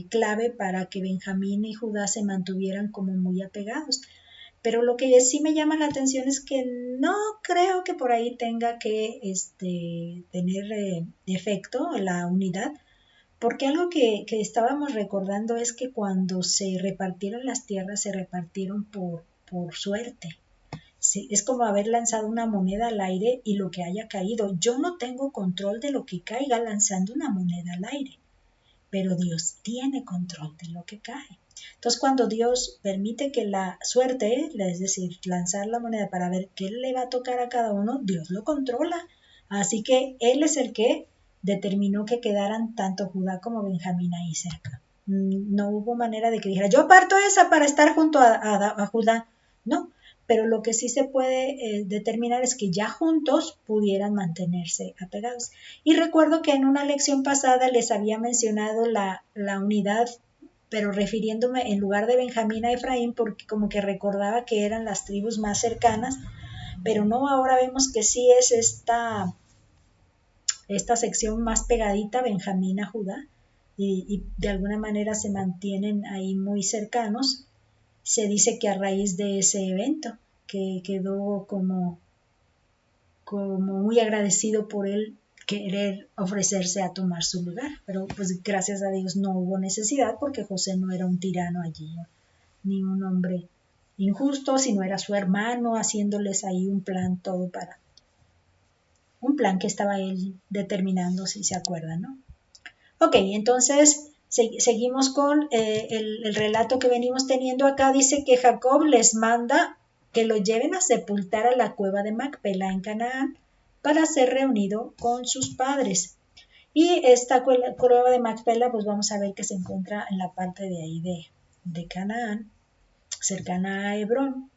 clave para que Benjamín y Judá se mantuvieran como muy apegados. Pero lo que sí me llama la atención es que no creo que por ahí tenga que tener efecto la unidad, porque algo que estábamos recordando es que cuando se repartieron las tierras se repartieron por suerte. Sí, es como haber lanzado una moneda al aire y lo que haya caído. Yo no tengo control de lo que caiga lanzando una moneda al aire, pero Dios tiene control de lo que cae. Entonces, cuando Dios permite que la suerte, es decir, lanzar la moneda para ver qué le va a tocar a cada uno, Dios lo controla. Así que Él es el que determinó que quedaran tanto Judá como Benjamín ahí cerca. No hubo manera de que dijera, yo parto esa para estar junto a Judá. No, pero lo que sí se puede determinar es que ya juntos pudieran mantenerse apegados. Y recuerdo que en una lección pasada les había mencionado la unidad, pero refiriéndome en lugar de Benjamín a Efraín, porque como que recordaba que eran las tribus más cercanas, pero no, ahora vemos que sí es esta sección más pegadita, Benjamín a Judá, y de alguna manera se mantienen ahí muy cercanos. Se dice que a raíz de ese evento, que quedó como muy agradecido por él querer ofrecerse a tomar su lugar, pero pues gracias a Dios no hubo necesidad porque José no era un tirano allí, ¿no? Ni un hombre injusto, sino era su hermano haciéndoles ahí un plan todo para un plan que estaba él determinando, si se acuerdan, ¿no? Ok, entonces seguimos con el relato que venimos teniendo acá. Dice que Jacob les manda que lo lleven a sepultar a la cueva de Macpela en Canaán para ser reunido con sus padres. Y esta cueva de Macpela, pues vamos a ver que se encuentra en la parte de ahí de Canaán, cercana a Hebrón,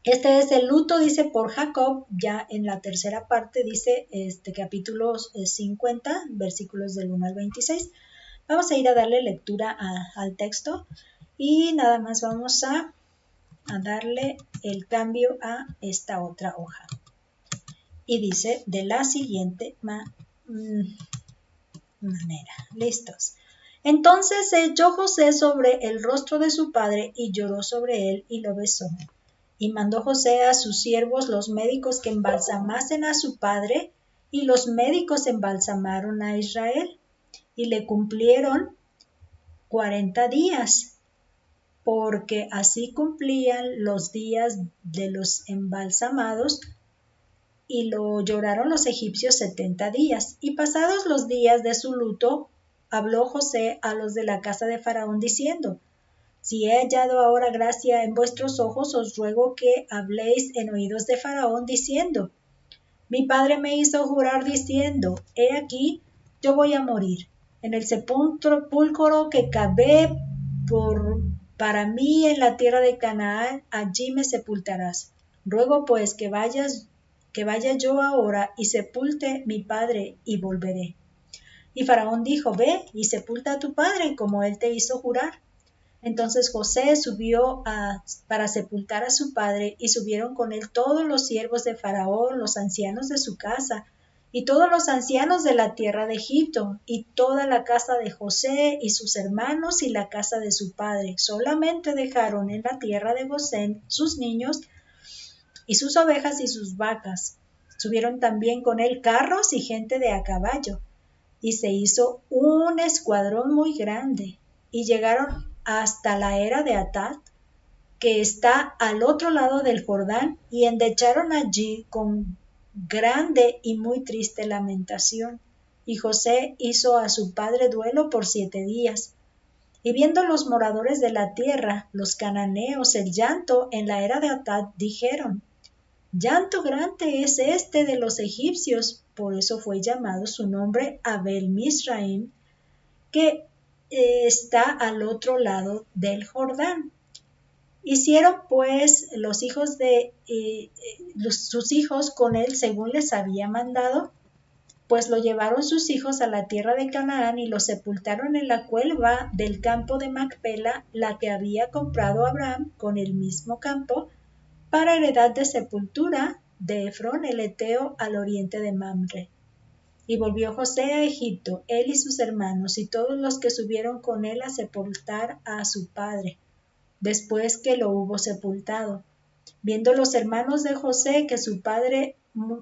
Este es el luto, dice, por Jacob, ya en la tercera parte, dice, capítulo 50, versículos del 1 al 26. Vamos a ir a darle lectura al texto y nada más vamos a darle el cambio a esta otra hoja. Y dice de la siguiente manera. Listos. Entonces se echó José sobre el rostro de su padre y lloró sobre él y lo besó. Y mandó José a sus siervos los médicos que embalsamasen a su padre, y los médicos embalsamaron a Israel, y le cumplieron 40 días, porque así cumplían los días de los embalsamados, y lo lloraron los egipcios 70 días. Y pasados los días de su luto, habló José a los de la casa de Faraón diciendo: si he hallado ahora gracia en vuestros ojos, os ruego que habléis en oídos de Faraón diciendo: mi padre me hizo jurar diciendo: he aquí, yo voy a morir. En el sepulcro que cavé para mí en la tierra de Canaán, allí me sepultarás. Ruego pues que vaya yo ahora y sepulte mi padre y volveré. Y Faraón dijo: ve y sepulta a tu padre como él te hizo jurar. Entonces José subió para sepultar a su padre, y subieron con él todos los siervos de Faraón, los ancianos de su casa, y todos los ancianos de la tierra de Egipto, y toda la casa de José, y sus hermanos, y la casa de su padre. Solamente dejaron en la tierra de Gosén sus niños, y sus ovejas, y sus vacas. Subieron también con él carros y gente de a caballo, y se hizo un escuadrón muy grande, y llegaron hasta la era de Atad, que está al otro lado del Jordán, y endecharon allí con grande y muy triste lamentación. Y José hizo a su padre duelo por 7 días. Y viendo los moradores de la tierra, los cananeos, el llanto en la era de Atad, dijeron: llanto grande es este de los egipcios. Por eso fue llamado su nombre Abel Misraim, que está al otro lado del Jordán. Hicieron pues los hijos de sus hijos con él según les había mandado, pues lo llevaron sus hijos a la tierra de Canaán y lo sepultaron en la cueva del campo de Macpela, la que había comprado Abraham con el mismo campo, para heredad de sepultura de Efrón el Eteo al oriente de Mamre. Y volvió José a Egipto, él y sus hermanos, y todos los que subieron con él a sepultar a su padre, después que lo hubo sepultado. Viendo los hermanos de José que su padre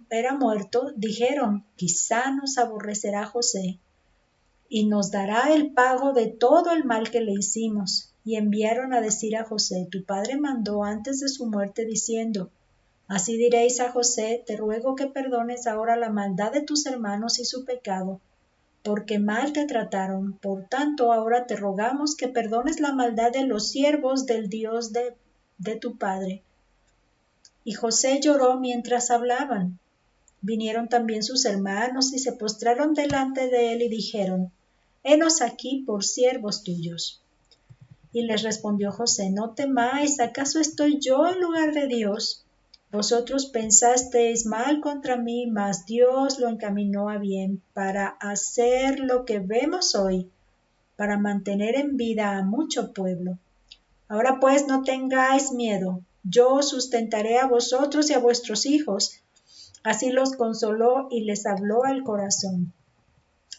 era muerto, dijeron: quizá nos aborrecerá José y nos dará el pago de todo el mal que le hicimos. Y enviaron a decir a José: tu padre mandó antes de su muerte diciendo: así diréis a José, te ruego que perdones ahora la maldad de tus hermanos y su pecado, porque mal te trataron. Por tanto, ahora te rogamos que perdones la maldad de los siervos del Dios de tu padre. Y José lloró mientras hablaban. Vinieron también sus hermanos y se postraron delante de él y dijeron: henos aquí por siervos tuyos. Y les respondió José: no temáis, ¿acaso estoy yo en lugar de Dios? Vosotros pensasteis mal contra mí, mas Dios lo encaminó a bien para hacer lo que vemos hoy, para mantener en vida a mucho pueblo. Ahora pues no tengáis miedo, yo os sustentaré a vosotros y a vuestros hijos. Así los consoló y les habló al corazón.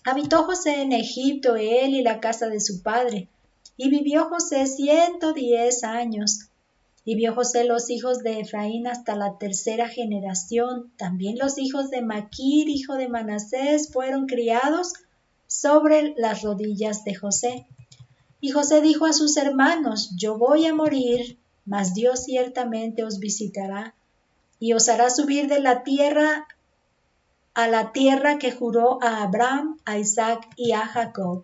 Habitó José en Egipto, él y la casa de su padre, y vivió José 110 años. Y vio José los hijos de Efraín hasta la 3ª generación. También los hijos de Maquir, hijo de Manasés, fueron criados sobre las rodillas de José. Y José dijo a sus hermanos: yo voy a morir, mas Dios ciertamente os visitará y os hará subir de la tierra a la tierra que juró a Abraham, a Isaac y a Jacob.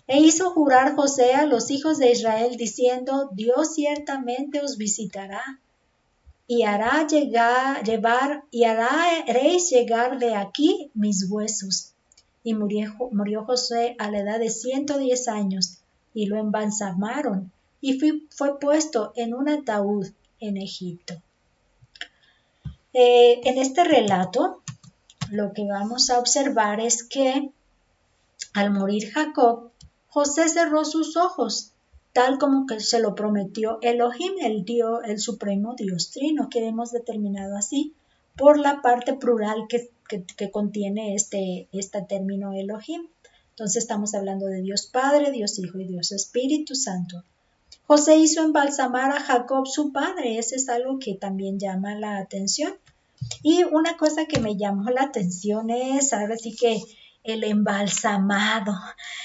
E hizo jurar José a los hijos de Israel diciendo: Dios ciertamente os visitará y haréis llegar de aquí mis huesos. Y murió José a la edad de 110 años, y lo embalsamaron, y fue puesto en un ataúd en Egipto. En este relato, lo que vamos a observar es que al morir Jacob, José cerró sus ojos, tal como que se lo prometió Elohim, el supremo Dios trino, que hemos determinado así, por la parte plural que contiene este término Elohim. Entonces estamos hablando de Dios Padre, Dios Hijo y Dios Espíritu Santo. José hizo embalsamar a Jacob su padre, eso es algo que también llama la atención. Y una cosa que me llamó la atención es, ahora sí que el embalsamado.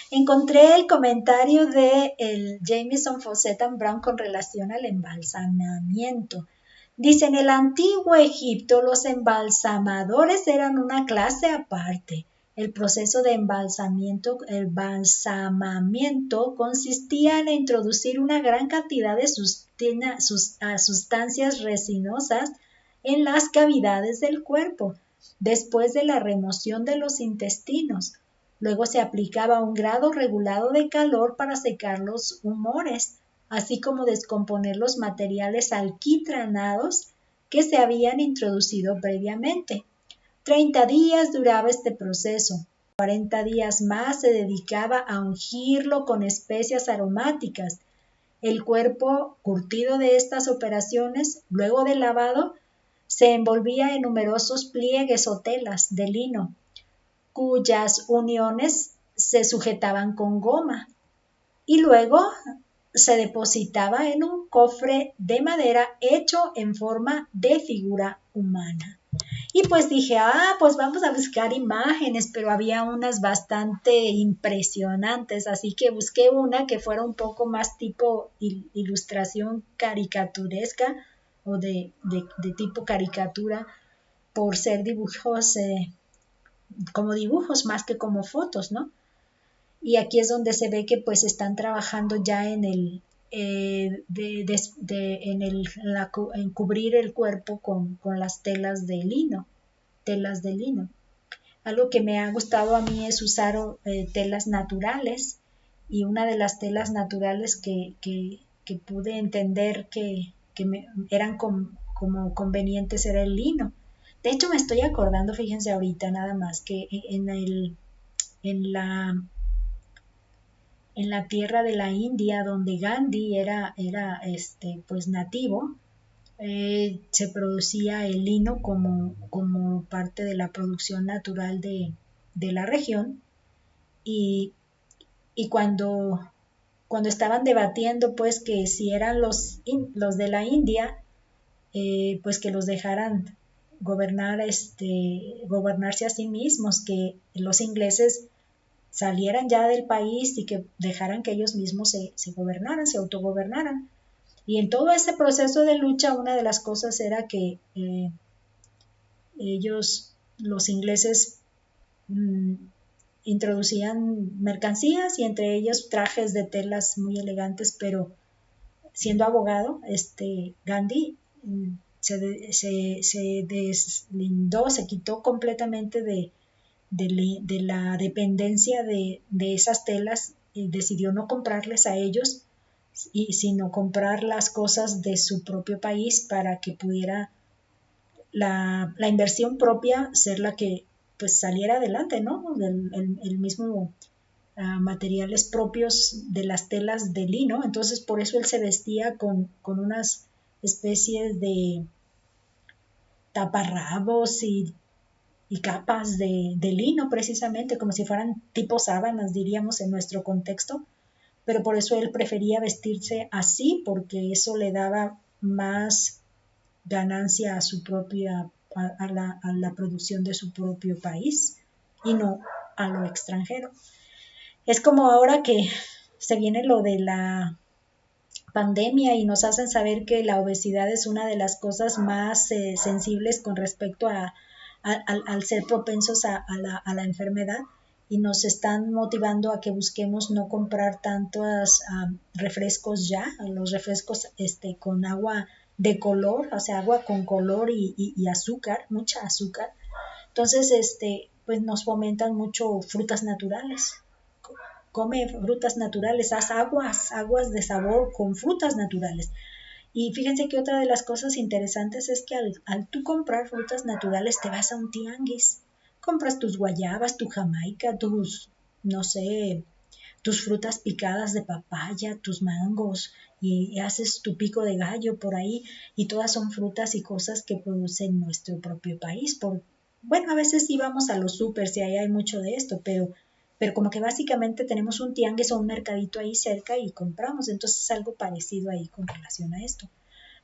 Encontré el comentario de el Jameson Fawcett and Brown con relación al embalsamamiento. Dice: en el antiguo Egipto los embalsamadores eran una clase aparte. El proceso de embalsamamiento consistía en introducir una gran cantidad de sustancias resinosas en las cavidades del cuerpo, después de la remoción de los intestinos. Luego se aplicaba un grado regulado de calor para secar los humores, así como descomponer los materiales alquitranados que se habían introducido previamente. 30 días duraba este proceso. 40 días más se dedicaba a ungirlo con especias aromáticas. El cuerpo, curtido de estas operaciones, luego de lavado, se envolvía en numerosos pliegues o telas de lino, cuyas uniones se sujetaban con goma, y luego se depositaba en un cofre de madera hecho en forma de figura humana. Y pues dije, pues vamos a buscar imágenes, pero había unas bastante impresionantes, así que busqué una que fuera un poco más tipo ilustración caricaturesca o de tipo caricatura, por ser dibujos como dibujos más que como fotos, ¿no? Y aquí es donde se ve que pues están trabajando ya en el en cubrir el cuerpo con las telas de lino. Algo que me ha gustado a mí es usar telas naturales, y una de las telas naturales que pude entender que eran como convenientes era el lino. De hecho, me estoy acordando, fíjense ahorita nada más, que en la en la tierra de la India, donde Gandhi era pues nativo, se producía el lino como parte de la producción natural de la región, y, y cuando estaban debatiendo pues que si eran los de la India, pues que los dejaran gobernarse a sí mismos, que los ingleses salieran ya del país y que dejaran que ellos mismos se gobernaran, se autogobernaran. Y en todo ese proceso de lucha, una de las cosas era que los ingleses, mmm, introducían mercancías, y entre ellos trajes de telas muy elegantes, pero siendo abogado, Gandhi se deslindó, se quitó completamente de la dependencia de esas telas, y decidió no comprarles a ellos, sino comprar las cosas de su propio país para que pudiera la inversión propia ser la que pues saliera adelante, ¿no? El mismo materiales propios de las telas de lino. Entonces por eso él se vestía con unas especies de taparrabos y capas de lino, precisamente, como si fueran tipo sábanas, diríamos en nuestro contexto, pero por eso él prefería vestirse así, porque eso le daba más ganancia a su propia, a la producción de su propio país, y no a lo extranjero. Es como ahora que se viene lo de la pandemia y nos hacen saber que la obesidad es una de las cosas más sensibles con respecto al ser propensos a la enfermedad, y nos están motivando a que busquemos no comprar tantos refrescos ya, los refrescos con agua de color, o sea, agua con color y azúcar, mucha azúcar. Entonces, pues nos fomentan mucho frutas naturales. Come frutas naturales, haz aguas de sabor con frutas naturales. Y fíjense que otra de las cosas interesantes es que al tú comprar frutas naturales te vas a un tianguis, compras tus guayabas, tu jamaica, no sé, tus frutas picadas de papaya, tus mangos, y haces tu pico de gallo por ahí, y todas son frutas y cosas que producen nuestro propio país. Bueno, a veces sí vamos a los súper y ahí hay mucho de esto, pero como que básicamente tenemos un tianguis o un mercadito ahí cerca y compramos. Entonces algo parecido ahí con relación a esto.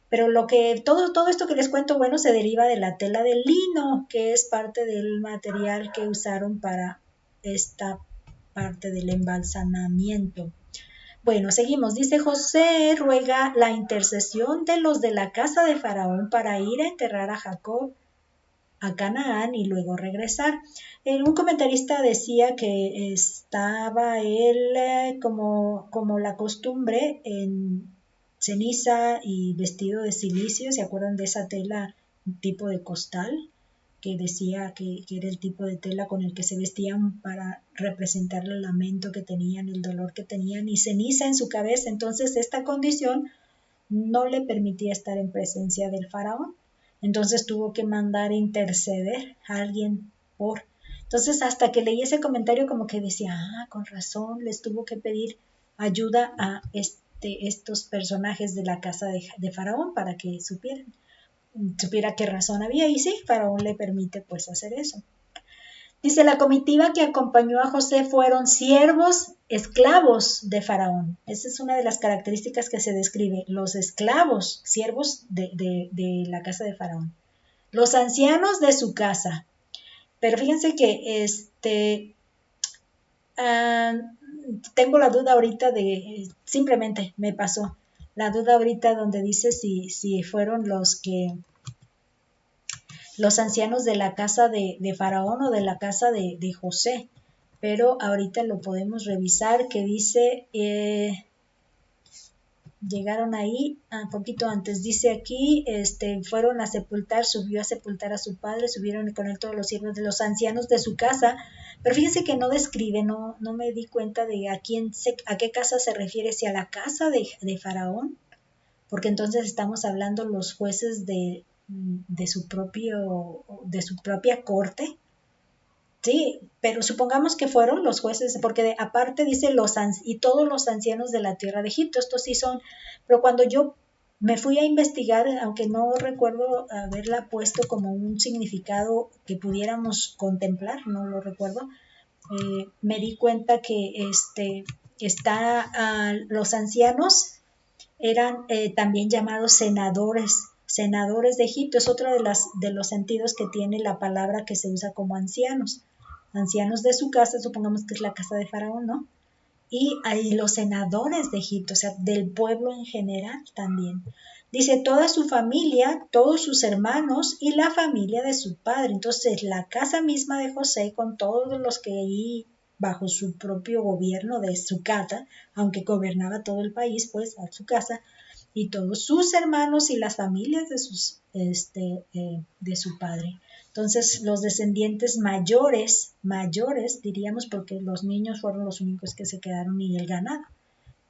Pero todo esto que les cuento, bueno, se deriva de la tela del lino, que es parte del material que usaron para esta parte del embalsamamiento. Bueno, seguimos. Dice: José ruega la intercesión de los de la casa de Faraón para ir a enterrar a Jacob a Canaán y luego regresar. Un comentarista decía que estaba él como la costumbre, en ceniza y vestido de silicio. ¿Se acuerdan de esa tela tipo de costal? Que decía que era el tipo de tela con el que se vestían para representar el lamento que tenían, el dolor que tenían, y ceniza en su cabeza. Entonces esta condición no le permitía estar en presencia del faraón. Entonces tuvo que mandar interceder a alguien por. Entonces hasta que leí ese comentario como que decía, con razón, les tuvo que pedir ayuda a estos personajes de la casa de Faraón para que supiera qué razón había, y sí, Faraón le permite pues hacer eso. Dice: la comitiva que acompañó a José fueron siervos, esclavos de Faraón. Esa es una de las características que se describe, los esclavos, siervos de la casa de Faraón. Los ancianos de su casa. Pero fíjense que tengo la duda ahorita simplemente me pasó la duda ahorita donde dice si fueron los ancianos de la casa de Faraón o de la casa de José, pero ahorita lo podemos revisar que dice, llegaron ahí un poquito antes, dice aquí, fueron a sepultar, subió a sepultar a su padre, subieron con él todos los siervos de los ancianos de su casa, pero fíjense que no describe, no me di cuenta de a qué casa se refiere, si a la casa de Faraón, porque entonces estamos hablando los jueces de su propia corte. Sí, pero supongamos que fueron los jueces, porque aparte dice y todos los ancianos de la tierra de Egipto, estos sí son, pero cuando yo me fui a investigar, aunque no recuerdo haberla puesto como un significado que pudiéramos contemplar, no lo recuerdo, me di cuenta que los ancianos eran también llamados senadores de Egipto, es otro de los sentidos que tiene la palabra que se usa como ancianos de su casa, supongamos que es la casa de Faraón, ¿no? Y hay los senadores de Egipto, o sea, del pueblo en general también. Dice toda su familia, todos sus hermanos y la familia de su padre. Entonces, la casa misma de José, con todos los que ahí bajo su propio gobierno de su casa, aunque gobernaba todo el país, pues a su casa, y todos sus hermanos y las familias de su padre. Entonces, los descendientes mayores, diríamos, porque los niños fueron los únicos que se quedaron y el ganado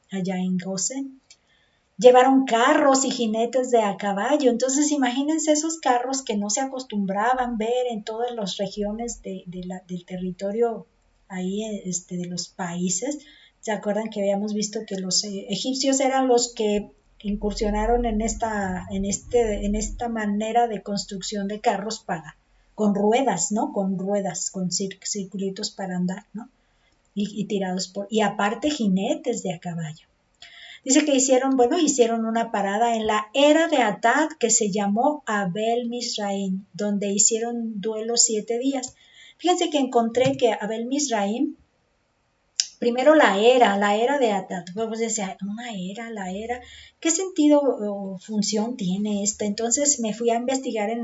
allá en Gosén. Llevaron carros y jinetes de a caballo. Entonces, imagínense esos carros que no se acostumbraban ver en todas las regiones del territorio ahí, de los países. ¿Se acuerdan que habíamos visto que los egipcios eran los que incursionaron en esta manera de construcción de carros con ruedas, ¿no? Con ruedas, con circulitos para andar, ¿no? Y tirados y aparte jinetes de a caballo. Dice que hicieron una parada en la era de Atad que se llamó Abel Misraim, donde hicieron duelo 7 días. Fíjense que encontré que Abel Misraim, primero la era de Atad, pues decía, la era, ¿qué sentido o función tiene esta? Entonces me fui a investigar en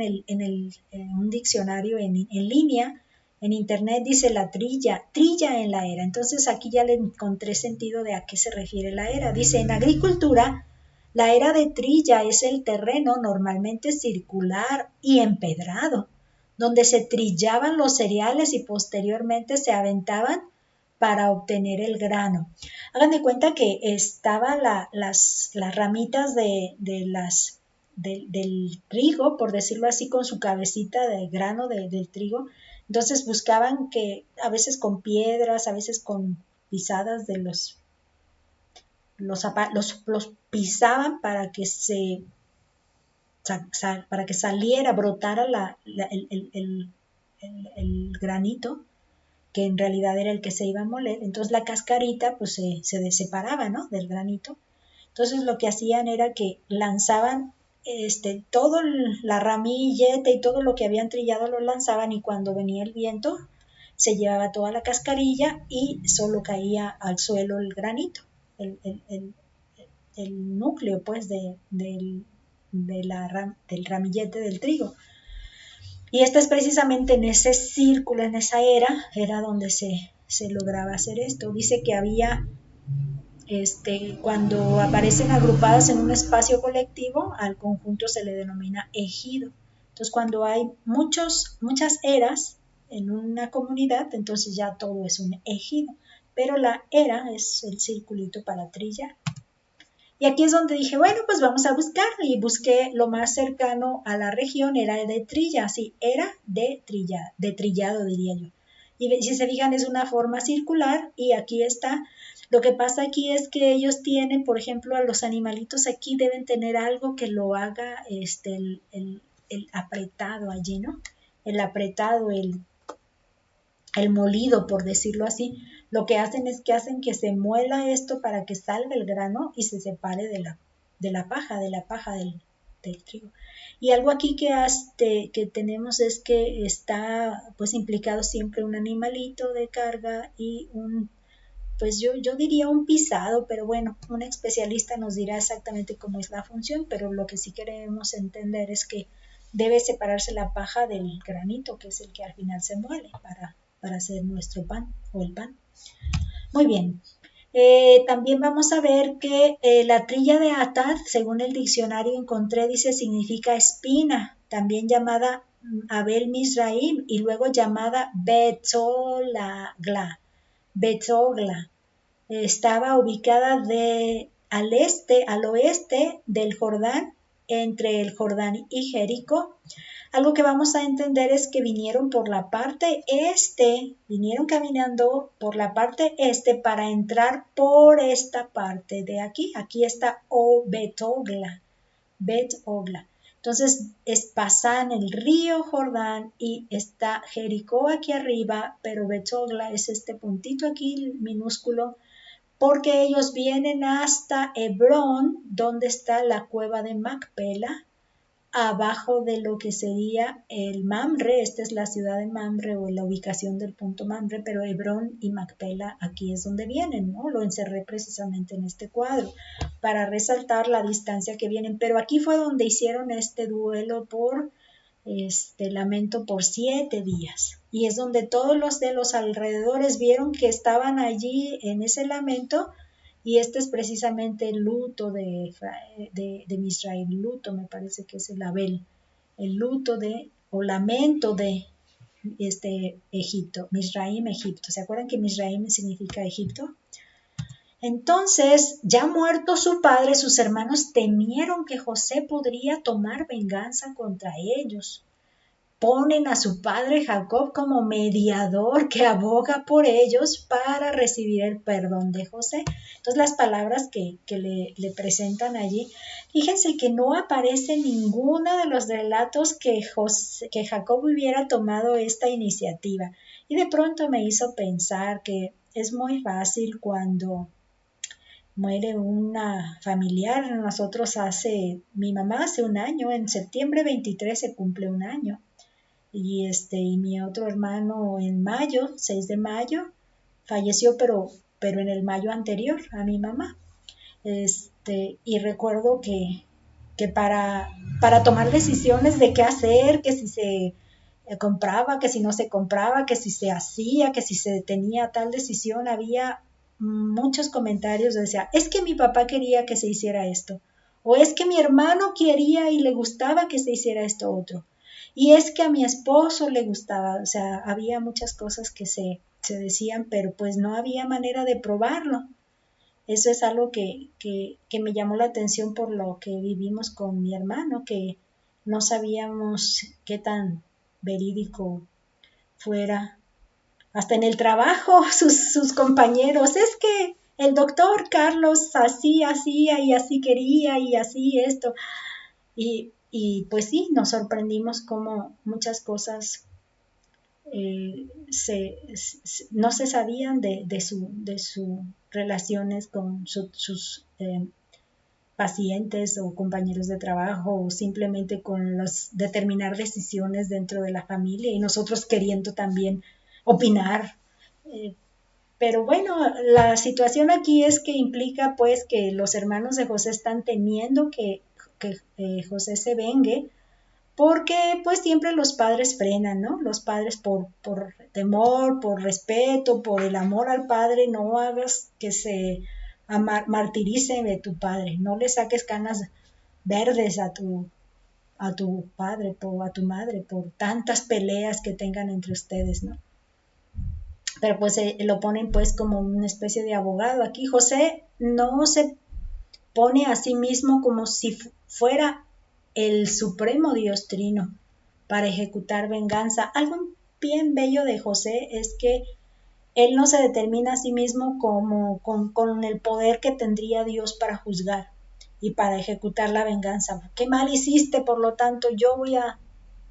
un diccionario en línea, en internet dice la trilla en la era. Entonces aquí ya le encontré sentido de a qué se refiere la era. Dice, en agricultura, la era de trilla es el terreno normalmente circular y empedrado, donde se trillaban los cereales y posteriormente se aventaban para obtener el grano. Hagan de cuenta que estaban las ramitas del trigo, por decirlo así, con su cabecita de grano del trigo. Entonces buscaban que a veces con piedras, a veces con pisadas de los pisaban para que saliera, brotara el granito, que en realidad era el que se iba a moler. Entonces la cascarita pues se separaba, ¿no? Del granito. Entonces lo que hacían era que lanzaban todo la ramillete y todo lo que habían trillado lo lanzaban, y cuando venía el viento se llevaba toda la cascarilla y solo caía al suelo el granito, el núcleo pues del ramillete del trigo. Y esto es precisamente en ese círculo, en esa era donde se lograba hacer esto. Dice que había, cuando aparecen agrupadas en un espacio colectivo, al conjunto se le denomina ejido. Entonces, cuando hay muchas eras en una comunidad, entonces ya todo es un ejido. Pero la era es el circulito para trillar. Y aquí es donde dije, bueno, pues vamos a buscar, y busqué lo más cercano a la región, era de trilla, sí, era de trillado diría yo. Y si se fijan es una forma circular, y aquí está. Lo que pasa aquí es que ellos tienen, por ejemplo, a los animalitos aquí deben tener algo que lo haga el apretado allí, ¿no? El apretado, el molido, por decirlo así. Lo que hacen es que hacen que se muela esto para que salga el grano y se separe de la paja del trigo. Y algo aquí que tenemos es que está pues implicado siempre un animalito de carga y pues yo diría un pisado, pero bueno, un especialista nos dirá exactamente cómo es la función, pero lo que sí queremos entender es que debe separarse la paja del granito, que es el que al final se muele para hacer nuestro pan o el pan. Muy bien. También vamos a ver que la trilla de Atad, según el diccionario encontré, dice significa espina, también llamada Abel Mizraim y luego llamada Betzogla. Estaba ubicada al oeste del Jordán, entre el Jordán y Jericó. Algo que vamos a entender es que vinieron por la parte este, vinieron caminando por la parte este para entrar por esta parte de aquí. Aquí está Betogla. Entonces pasan el río Jordán y está Jericó aquí arriba, pero Betogla es este puntito aquí minúsculo, porque ellos vienen hasta Hebrón, donde está la cueva de Macpela, abajo de lo que sería el Mamre. Esta es la ciudad de Mamre o la ubicación del punto Mamre, pero Hebrón y Macpela aquí es donde vienen, ¿no? Lo encerré precisamente en este cuadro para resaltar la distancia que vienen, pero aquí fue donde hicieron este duelo por lamento por 7 días, y es donde todos los de los alrededores vieron que estaban allí en ese lamento, y este es precisamente el luto de Misraim, luto me parece que es el Abel, el luto o lamento de Egipto, Misraim, Egipto. ¿Se acuerdan que Misraim significa Egipto? Entonces, ya muerto su padre, sus hermanos temieron que José podría tomar venganza contra ellos. Ponen a su padre Jacob como mediador que aboga por ellos para recibir el perdón de José. Entonces, las palabras que le presentan allí, fíjense que no aparece ninguno de los relatos que Jacob hubiera tomado esta iniciativa. Y de pronto me hizo pensar que es muy fácil cuando muere una familiar. Nosotros mi mamá hace un año, en septiembre 23 se cumple un año. Y mi otro hermano en mayo, 6 de mayo, falleció, pero en el mayo anterior a mi mamá. Y recuerdo que para tomar decisiones de qué hacer, que si se compraba, que si no se compraba, que si se hacía, que si se tenía tal decisión, había muchos comentarios. Decía, es que mi papá quería que se hiciera esto, o es que mi hermano quería y le gustaba que se hiciera esto otro, y es que a mi esposo le gustaba. O sea, había muchas cosas que se decían, pero pues no había manera de probarlo. Eso es algo que me llamó la atención por lo que vivimos con mi hermano, que no sabíamos qué tan verídico fuera. Hasta en el trabajo, sus compañeros, es que el doctor Carlos así hacía y así quería y así esto. Y pues sí, nos sorprendimos cómo muchas cosas no se sabían de sus relaciones con sus pacientes o compañeros de trabajo, o simplemente con determinar decisiones dentro de la familia, y nosotros queriendo también opinar. Pero bueno, la situación aquí es que implica pues que los hermanos de José están temiendo que José se vengue, porque pues siempre los padres frenan, ¿no? Los padres por temor, por respeto, por el amor al padre, no hagas que se martiricen de tu padre, no le saques canas verdes a tu padre o a tu madre por tantas peleas que tengan entre ustedes, ¿no? Pero pues lo ponen pues como una especie de abogado. Aquí José no se pone a sí mismo como si fuera el supremo Dios trino para ejecutar venganza. Algo bien bello de José es que él no se determina a sí mismo como con el poder que tendría Dios para juzgar y para ejecutar la venganza. ¿Qué mal hiciste? Por lo tanto, yo voy a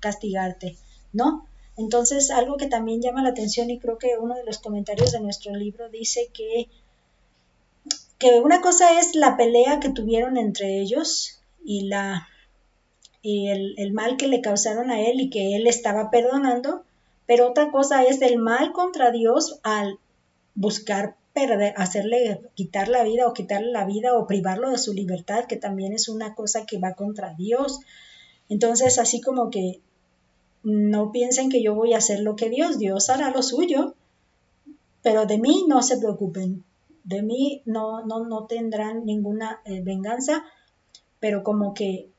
castigarte, ¿no? Entonces, algo que también llama la atención, y creo que uno de los comentarios de nuestro libro dice que una cosa es la pelea que tuvieron entre ellos y el mal que le causaron a él y que él estaba perdonando, pero otra cosa es el mal contra Dios al buscar hacerle quitar la vida o quitarle la vida o privarlo de su libertad, que también es una cosa que va contra Dios. Entonces, así como que no piensen que yo voy a hacer lo que Dios hará lo suyo, pero de mí no se preocupen, de mí no tendrán ninguna venganza, pero como que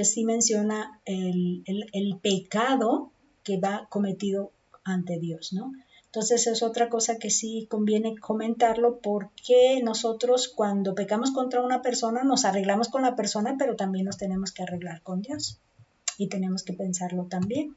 sí menciona el pecado que va cometido ante Dios, ¿no? Entonces es otra cosa que sí conviene comentarlo, porque nosotros cuando pecamos contra una persona nos arreglamos con la persona, pero también nos tenemos que arreglar con Dios y tenemos que pensarlo también.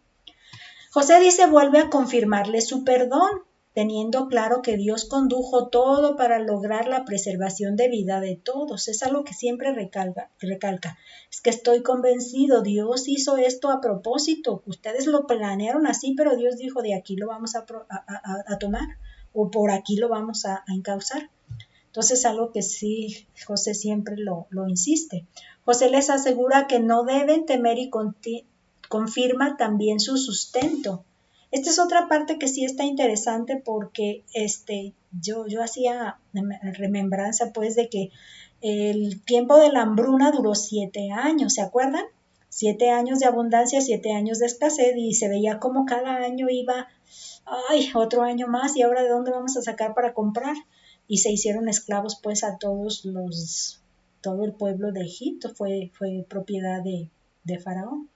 José dice, vuelve a confirmarle su perdón, teniendo claro que Dios condujo todo para lograr la preservación de vida de todos. Es algo que siempre recalca. Es que estoy convencido, Dios hizo esto a propósito. Ustedes lo planearon así, pero Dios dijo, de aquí lo vamos a tomar, o por aquí lo vamos a encauzar. Entonces, algo que sí, José siempre lo insiste. José les asegura que no deben temer y confirma también su sustento. Esta es otra parte que sí está interesante, porque yo hacía remembranza pues de que el tiempo de la hambruna duró 7 años, ¿se acuerdan? 7 años de abundancia, 7 años de escasez, y se veía como cada año iba, ay, otro año más, y ahora de dónde vamos a sacar para comprar. Y se hicieron esclavos pues a todo el pueblo de Egipto, fue propiedad de Faraón.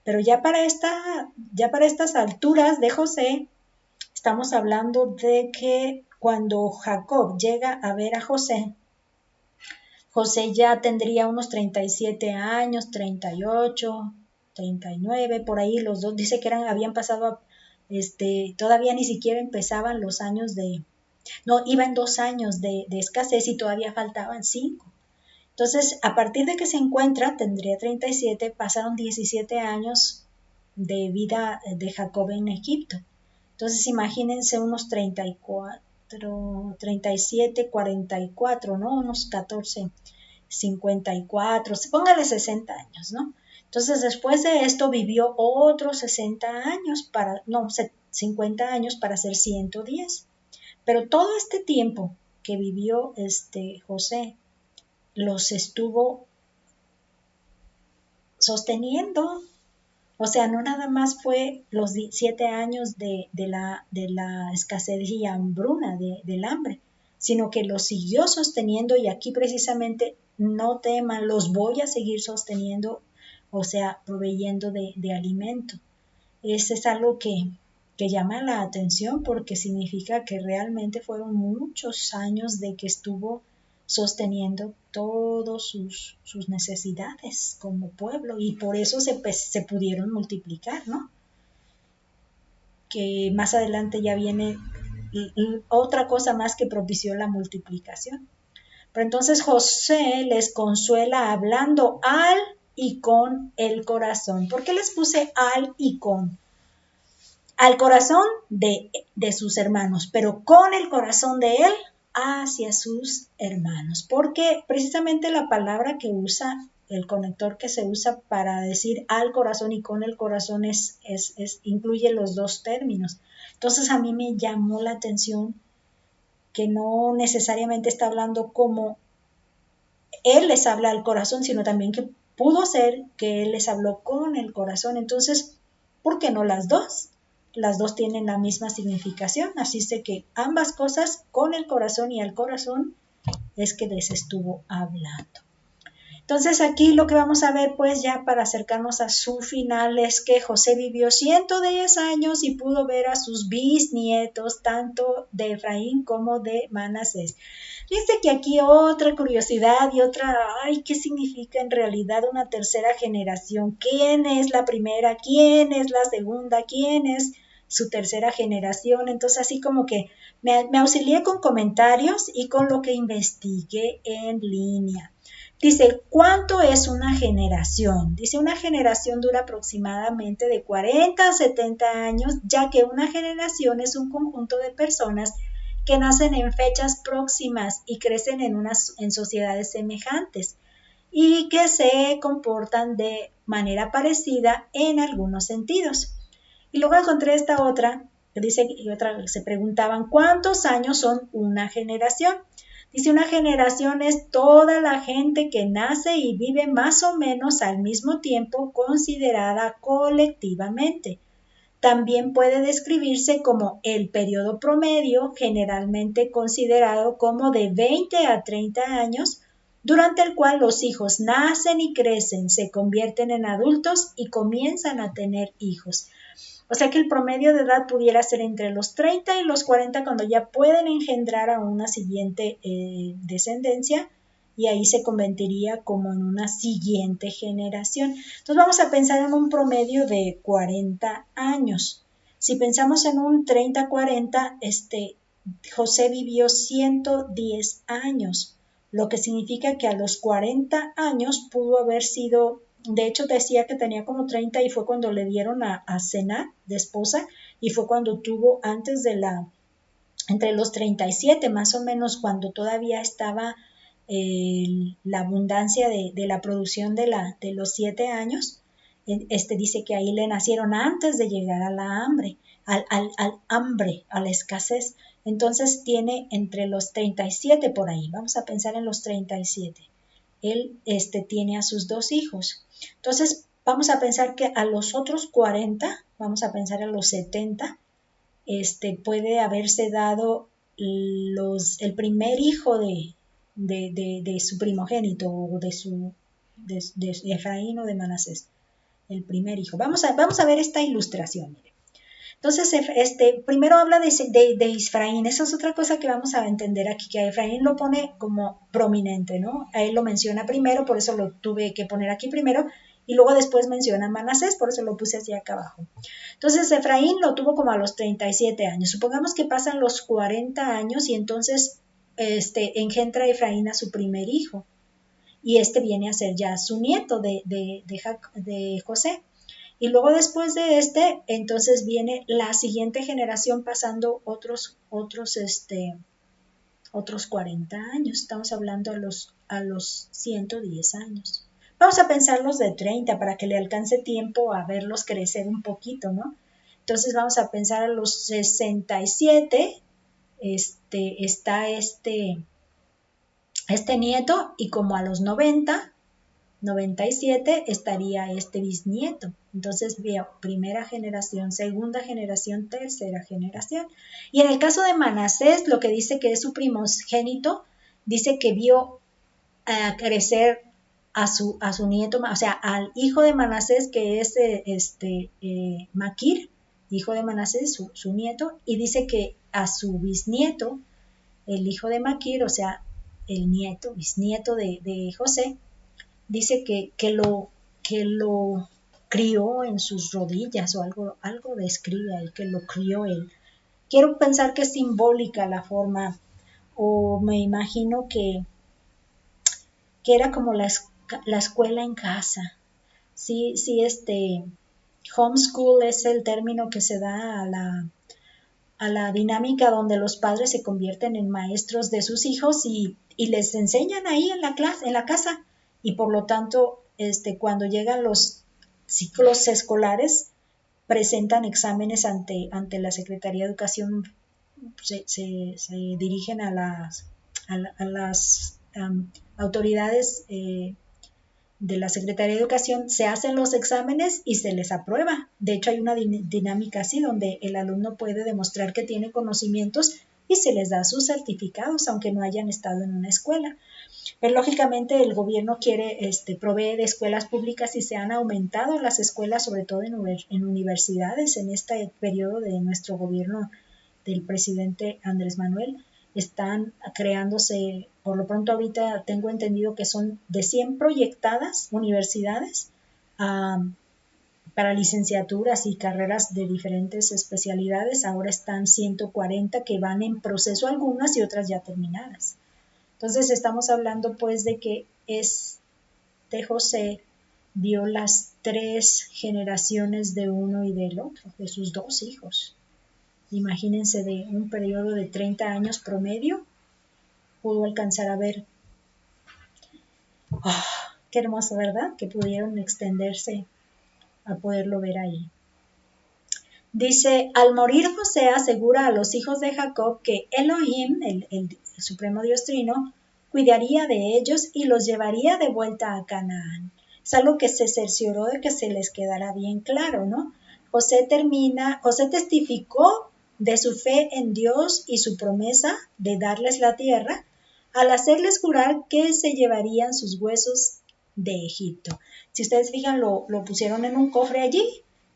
Pero ya para estas alturas de José, estamos hablando de que cuando Jacob llega a ver a José, José ya tendría unos 37 años, 38, 39, por ahí los dos, dice que habían pasado, todavía ni siquiera empezaban los años no, iban 2 años de escasez y todavía faltaban 5. Entonces, a partir de que se encuentra, tendría 37, pasaron 17 años de vida de Jacob en Egipto. Entonces, imagínense unos 34, 37, 44, ¿no? Unos 14, 54, póngale 60 años, ¿no? Entonces, después de esto vivió otros 60 años 50 años para ser 110. Pero todo este tiempo que vivió José, los estuvo sosteniendo. O sea, no nada más fue los 7 años de la escasez y hambruna, del hambre, sino que los siguió sosteniendo, y aquí precisamente, no teman, los voy a seguir sosteniendo, o sea, proveyendo de alimento. Ese es algo que llama la atención, porque significa que realmente fueron muchos años de que estuvo sosteniendo todas sus necesidades como pueblo, y por eso se pudieron multiplicar, ¿no? Que más adelante ya viene otra cosa más que propició la multiplicación. Pero entonces José les consuela hablando al y con el corazón. ¿Por qué les puse al y con? Al corazón de sus hermanos, pero con el corazón de él hacia sus hermanos, porque precisamente la palabra que usa, el conector que se usa para decir al corazón y con el corazón incluye los dos términos. Entonces a mí me llamó la atención que no necesariamente está hablando como él les habla al corazón, sino también que pudo ser que él les habló con el corazón. Entonces, ¿por qué no las dos? Las dos tienen la misma significación, así es de que ambas cosas, con el corazón y al corazón, es que les estuvo hablando. Entonces aquí lo que vamos a ver, pues ya para acercarnos a su final, es que José vivió 110 años y pudo ver a sus bisnietos, tanto de Efraín como de Manasés. Fíjense que aquí otra curiosidad y otra, ¿qué significa en realidad una tercera generación? ¿Quién es la primera? ¿Quién es la segunda? ¿Quién es su tercera generación? Entonces así como que me auxilié con comentarios y con lo que investigué en línea. Dice, ¿cuánto es una generación? Dice, una generación dura aproximadamente de 40 a 70 años, ya que una generación es un conjunto de personas que nacen en fechas próximas y crecen en sociedades semejantes y que se comportan de manera parecida en algunos sentidos. Y luego encontré esta otra, que dice, y otra se preguntaban, ¿cuántos años son una generación? Dice, una generación es toda la gente que nace y vive más o menos al mismo tiempo considerada colectivamente. También puede describirse como el periodo promedio, generalmente considerado como de 20 a 30 años, durante el cual los hijos nacen y crecen, se convierten en adultos y comienzan a tener hijos. O sea que el promedio de edad pudiera ser entre los 30 y los 40 cuando ya pueden engendrar a una siguiente descendencia y ahí se convertiría como en una siguiente generación. Entonces vamos a pensar en un promedio de 40 años. Si pensamos en un 30-40, José vivió 110 años, lo que significa que a los 40 años pudo haber sido, de hecho decía que tenía como 30 y fue cuando le dieron a Sena de esposa y fue cuando tuvo antes de entre los 37 más o menos, cuando todavía estaba la abundancia de la producción de los 7 años. Dice que ahí le nacieron antes de llegar a la hambre, al hambre, a la escasez. Entonces tiene entre los 37 por ahí, vamos a pensar en los 37. Él tiene a sus 2 hijos. Entonces vamos a pensar que a los otros 40, vamos a pensar a los 70, puede haberse dado el primer hijo de su primogénito o de Efraín o de Manasés, el primer hijo. Vamos a ver esta ilustración. Mire. Entonces, primero habla de Efraín. Esa es otra cosa que vamos a entender aquí, que a Efraín lo pone como prominente, ¿no? A él lo menciona primero, por eso lo tuve que poner aquí primero, y luego después menciona a Manasés, por eso lo puse así acá abajo. Entonces, Efraín lo tuvo como a los 37 años. Supongamos que pasan los 40 años y entonces engendra Efraín a su primer hijo, y viene a ser ya su nieto de José. Y luego después de entonces viene la siguiente generación pasando otros 40 años. Estamos hablando a los 110 años. Vamos a pensar los de 30 para que le alcance tiempo a verlos crecer un poquito, ¿no? Entonces vamos a pensar a los 67, está este nieto, y como a los 97 estaría este bisnieto. Entonces veo primera generación, segunda generación, tercera generación. Y en el caso de Manasés, lo que dice que es su primogénito, dice que vio crecer a su nieto, o sea, al hijo de Manasés, que es Maquir, hijo de Manasés, su nieto, y dice que a su bisnieto, el hijo de Maquir, o sea, el bisnieto de José, dice que lo crió en sus rodillas o algo describe ahí, que lo crió él. Quiero pensar que es simbólica la forma, o me imagino que era como la escuela en casa. Sí, homeschool es el término que se da a la dinámica donde los padres se convierten en maestros de sus hijos y les enseñan ahí en la clase, en la casa, y por lo tanto, cuando llegan los ciclos escolares, presentan exámenes ante la Secretaría de Educación, se dirigen a las autoridades de la Secretaría de Educación, se hacen los exámenes y se les aprueba. De hecho, hay una dinámica así donde el alumno puede demostrar que tiene conocimientos y se les da sus certificados, aunque no hayan estado en una escuela. Pero lógicamente el gobierno quiere proveer escuelas públicas y se han aumentado las escuelas, sobre todo en universidades, en este periodo de nuestro gobierno del presidente Andrés Manuel. Están creándose, por lo pronto ahorita tengo entendido que son de 100 proyectadas universidades para licenciaturas y carreras de diferentes especialidades. Ahora están 140 que van en proceso, algunas y otras ya terminadas. Entonces estamos hablando pues de que José vio las 3 generaciones de uno y del otro, de sus 2 hijos. Imagínense, de un periodo de 30 años promedio, pudo alcanzar a ver, qué hermoso, ¿verdad? Que pudieron extenderse a poderlo ver ahí. Dice, al morir José asegura a los hijos de Jacob que Elohim, el supremo Dios Trino, cuidaría de ellos y los llevaría de vuelta a Canaán. Es algo que se cercioró de que se les quedara bien claro, ¿no? José testificó de su fe en Dios y su promesa de darles la tierra al hacerles jurar que se llevarían sus huesos de Egipto. Si ustedes fijan, lo pusieron en un cofre allí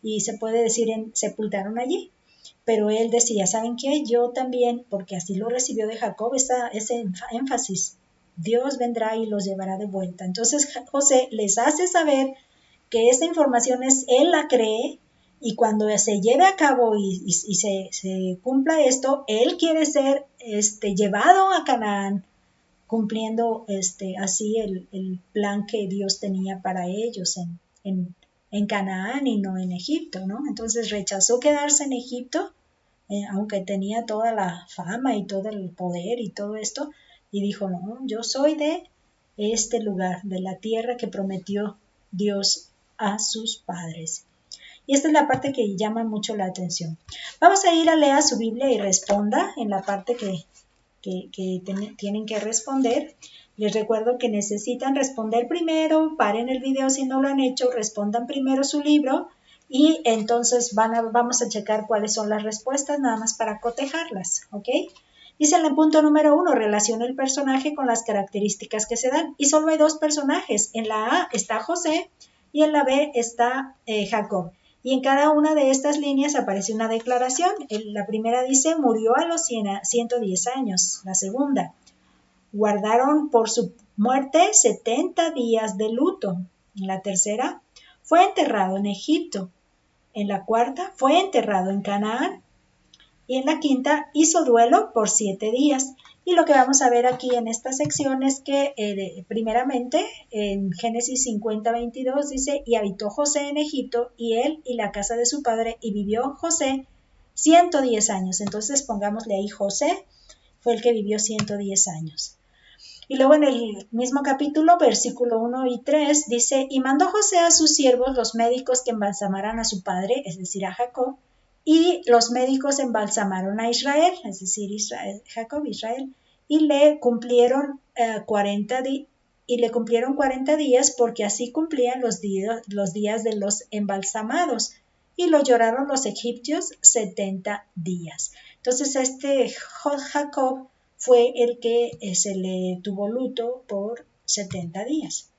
y se puede decir sepultaron allí. Pero él decía, ¿saben qué? Yo también, porque así lo recibió de Jacob, ese énfasis, Dios vendrá y los llevará de vuelta. Entonces José les hace saber que esta información él la cree, y cuando se lleve a cabo y se cumpla esto, él quiere ser llevado a Canaán, cumpliendo así el plan que Dios tenía para ellos en Canaán y no en Egipto, ¿no? Entonces rechazó quedarse en Egipto, aunque tenía toda la fama y todo el poder y todo esto, y dijo, no, yo soy de este lugar, de la tierra que prometió Dios a sus padres. Y esta es la parte que llama mucho la atención. Vamos a ir a leer su Biblia y responda en la parte que tienen que responder. Les recuerdo que necesitan responder primero, paren el video si no lo han hecho, respondan primero su libro y entonces vamos a checar cuáles son las respuestas, nada más para cotejarlas, ¿ok? Dice en el punto número 1, relaciona el personaje con las características que se dan. Y solo hay dos personajes. En la A está José y en la B está Jacob. Y en cada una de estas líneas aparece una declaración. La primera dice, murió a los 110 años. La segunda, guardaron por su muerte 70 días de luto. En la tercera, fue enterrado en Egipto. En la cuarta, fue enterrado en Canaán. Y en la quinta, hizo duelo por 7 días. Y lo que vamos a ver aquí en esta sección es que primeramente en Génesis 50:22 dice, y habitó José en Egipto y él y la casa de su padre, y vivió José 110 años. Entonces pongámosle ahí José, fue el que vivió 110 años. Y luego en el mismo capítulo, versículo 1 y 3, dice, y mandó José a sus siervos los médicos que embalsamaran a su padre, es decir, a Jacob, y los médicos embalsamaron a Israel, es decir, Jacob, Israel, y le cumplieron 40 días porque así cumplían los días de los embalsamados, y lo lloraron los egipcios 70 días. Entonces Jacob fue el que se le tuvo luto por 70 días.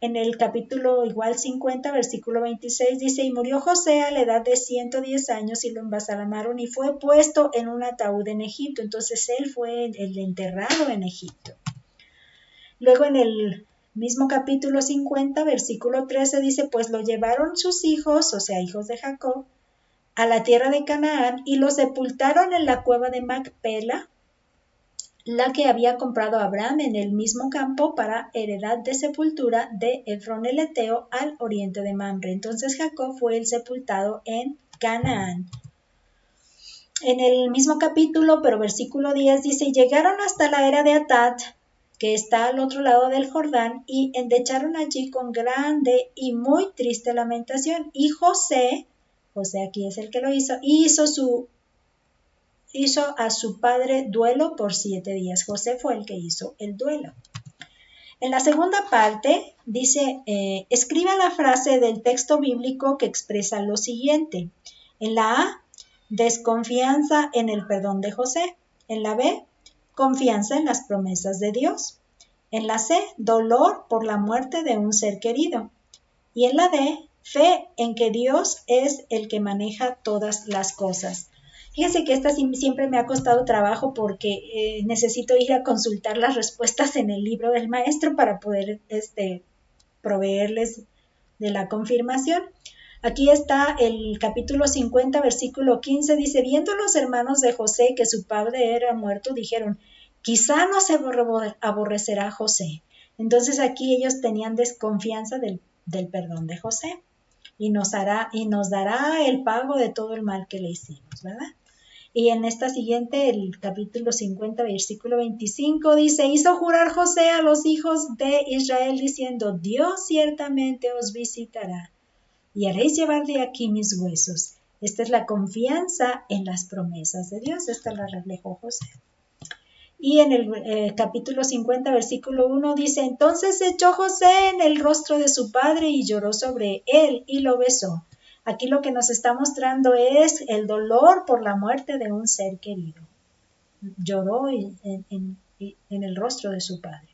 En el capítulo igual 50, versículo 26 dice, y murió José a la edad de 110 años y lo embalsamaron y fue puesto en un ataúd en Egipto. Entonces él fue el enterrado en Egipto. Luego en el mismo capítulo 50, versículo 13 dice, pues lo llevaron sus hijos, o sea, hijos de Jacob, a la tierra de Canaán y lo sepultaron en la cueva de Macpela, la que había comprado Abraham en el mismo campo para heredad de sepultura de Efrón el Eteo al oriente de Mamre. Entonces Jacob fue el sepultado en Canaán. En el mismo capítulo, pero versículo 10 dice, llegaron hasta la era de Atad, que está al otro lado del Jordán, y endecharon allí con grande y muy triste lamentación. Y José aquí es el que lo hizo, hizo a su padre duelo por 7 días. José fue el que hizo el duelo. En la segunda parte dice, escriba la frase del texto bíblico que expresa lo siguiente. En la A, desconfianza en el perdón de José. En la B, confianza en las promesas de Dios. En la C, dolor por la muerte de un ser querido. Y en la D, fe en que Dios es el que maneja todas las cosas. Fíjense que esta siempre me ha costado trabajo porque necesito ir a consultar las respuestas en el libro del maestro para poder proveerles de la confirmación. Aquí está el capítulo 50, versículo 15, dice, viendo los hermanos de José que su padre era muerto, dijeron, quizá no se aborrecerá José. Entonces aquí ellos tenían desconfianza del perdón de José y nos dará el pago de todo el mal que le hicimos, ¿verdad? Y en esta siguiente, el capítulo 50, versículo 25, dice, hizo jurar José a los hijos de Israel diciendo, Dios ciertamente os visitará y haréis llevar de aquí mis huesos Esta es la confianza en las promesas de Dios. Esta la reflejó José. Y en el capítulo 50, versículo 1 dice, entonces se echó José en el rostro de su padre y lloró sobre él y lo besó. Aquí lo que nos está mostrando es el dolor por la muerte de un ser querido. Lloró en el rostro de su padre.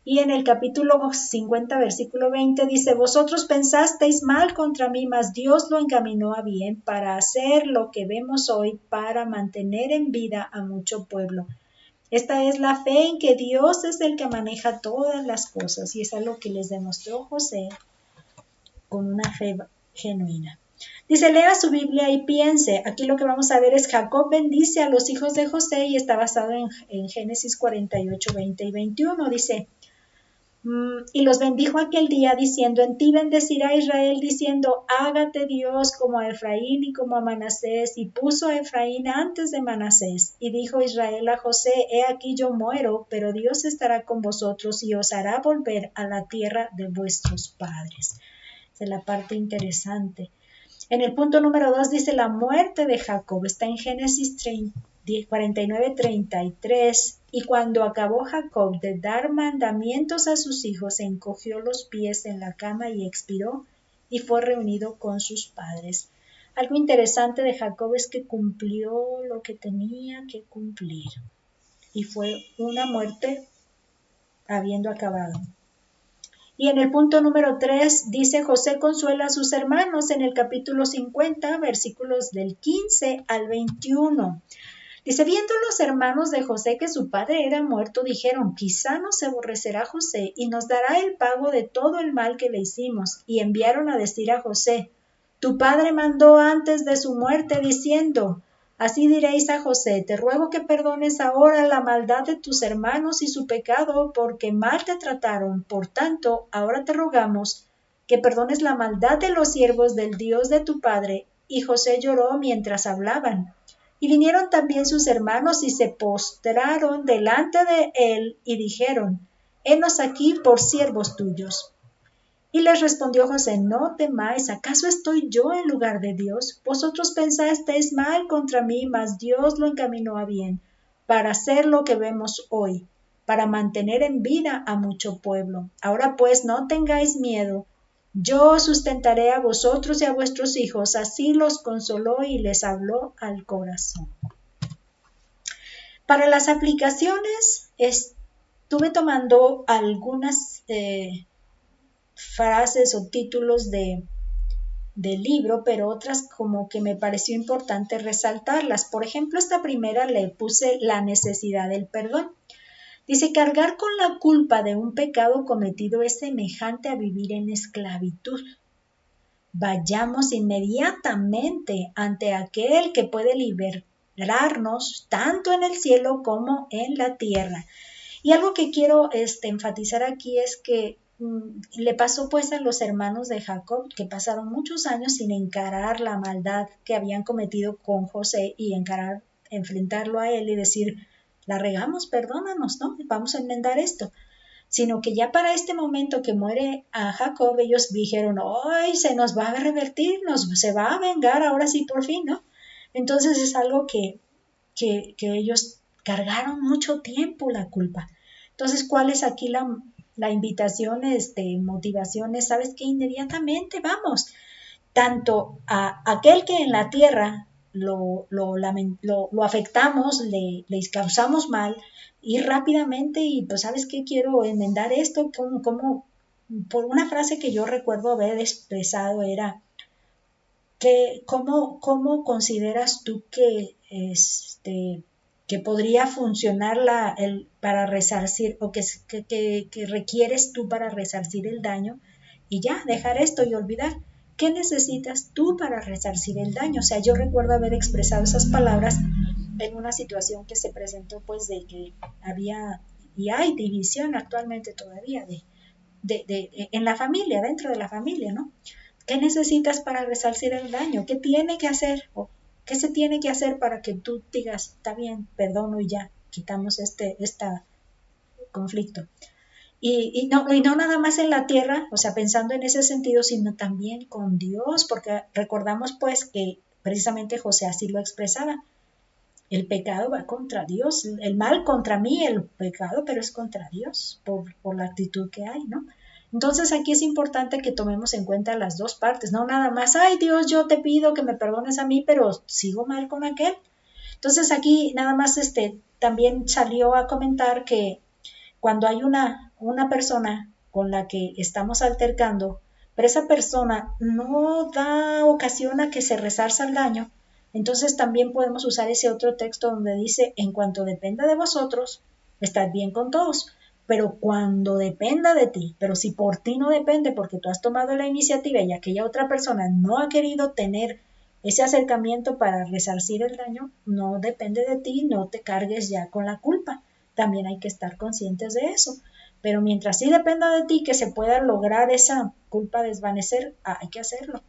Y en el capítulo 50, versículo 20 dice, vosotros pensasteis mal contra mí, mas Dios lo encaminó a bien para hacer lo que vemos hoy, para mantener en vida a mucho pueblo. Esta es la fe en que Dios es el que maneja todas las cosas y es algo que les demostró José con una fe genuina. Dice, lea su Biblia y piense. Aquí lo que vamos a ver es Jacob bendice a los hijos de José y está basado en Génesis 48, 20 y 21. Dice, y los bendijo aquel día diciendo, en ti bendecirá Israel, diciendo, hágate Dios como a Efraín y como a Manasés, y puso a Efraín antes de Manasés. Y dijo Israel a José, he aquí yo muero, pero Dios estará con vosotros y os hará volver a la tierra de vuestros padres. Esa es la parte interesante. En el punto número 2 dice la muerte de Jacob, está en Génesis 49:33, y cuando acabó Jacob de dar mandamientos a sus hijos, se encogió los pies en la cama y expiró, y fue reunido con sus padres. Algo interesante de Jacob es que cumplió lo que tenía que cumplir, y fue una muerte habiendo acabado. Y en el punto número 3 dice, José consuela a sus hermanos en el capítulo 50, versículos del 15 al 21. Dice, viendo los hermanos de José que su padre era muerto, dijeron, quizá nos aborrecerá José y nos dará el pago de todo el mal que le hicimos. Y enviaron a decir a José, tu padre mandó antes de su muerte diciendo, así diréis a José, te ruego que perdones ahora la maldad de tus hermanos y su pecado, porque mal te trataron. Por tanto, ahora te rogamos que perdones la maldad de los siervos del Dios de tu padre. Y José lloró mientras hablaban. Y vinieron también sus hermanos y se postraron delante de él y dijeron, henos aquí por siervos tuyos. Y les respondió José, no temáis, ¿acaso estoy yo en lugar de Dios? Vosotros pensasteis mal contra mí, mas Dios lo encaminó a bien, para hacer lo que vemos hoy, para mantener en vida a mucho pueblo. Ahora pues no tengáis miedo, yo sustentaré a vosotros y a vuestros hijos. Así los consoló y les habló al corazón. Para las aplicaciones, estuve tomando algunas frases o títulos del libro, pero otras como que me pareció importante resaltarlas. Por ejemplo, esta primera le puse la necesidad del perdón. Dice, cargar con la culpa de un pecado cometido es semejante a vivir en esclavitud. Vayamos inmediatamente ante aquel que puede liberarnos tanto en el cielo como en la tierra. Y algo que quiero enfatizar aquí es que le pasó pues a los hermanos de Jacob, que pasaron muchos años sin encarar la maldad que habían cometido con José y enfrentarlo a él y decir, la regamos, perdónanos, ¿no? Vamos a enmendar esto. Sino que ya para este momento que muere a Jacob, ellos dijeron, ¡ay, se nos va a revertir, se va a vengar ahora sí por fin!, ¿no? Entonces es algo que ellos cargaron mucho tiempo la culpa. Entonces, ¿cuál es aquí la invitación, motivaciones? ¿Sabes qué? Inmediatamente vamos, tanto a aquel que en la tierra lo afectamos, le causamos mal, ir rápidamente y pues, ¿sabes qué? Quiero enmendar esto, como por una frase que yo recuerdo haber expresado era, ¿cómo consideras tú que que podría funcionar para resarcir o que requieres tú para resarcir el daño y ya dejar esto y olvidar? ¿Qué necesitas tú para resarcir el daño? O sea, yo recuerdo haber expresado esas palabras en una situación que se presentó pues de que había y hay división actualmente todavía en la familia, dentro de la familia, ¿no? ¿Qué necesitas para resarcir el daño? ¿Qué tiene que hacer? ¿O qué se tiene que hacer para que tú digas, está bien, perdono y ya, quitamos este conflicto? y no nada más en la tierra, o sea, pensando en ese sentido, sino también con Dios, porque recordamos pues que precisamente José así lo expresaba. El pecado va contra Dios, el mal contra mí, el pecado, pero es contra Dios por la actitud que hay, ¿no? Entonces aquí es importante que tomemos en cuenta las dos partes, no nada más, ay Dios, yo te pido que me perdones a mí, pero sigo mal con aquel. Entonces aquí nada más también salió a comentar que cuando hay una persona con la que estamos altercando, pero esa persona no da ocasión a que se resarza el daño, entonces también podemos usar ese otro texto donde dice, en cuanto dependa de vosotros, estad bien con todos, pero cuando dependa de ti, pero si por ti no depende porque tú has tomado la iniciativa y aquella otra persona no ha querido tener ese acercamiento para resarcir el daño, no depende de ti, no te cargues ya con la culpa. También hay que estar conscientes de eso. Pero mientras sí dependa de ti que se pueda lograr esa culpa desvanecer, hay que hacerlo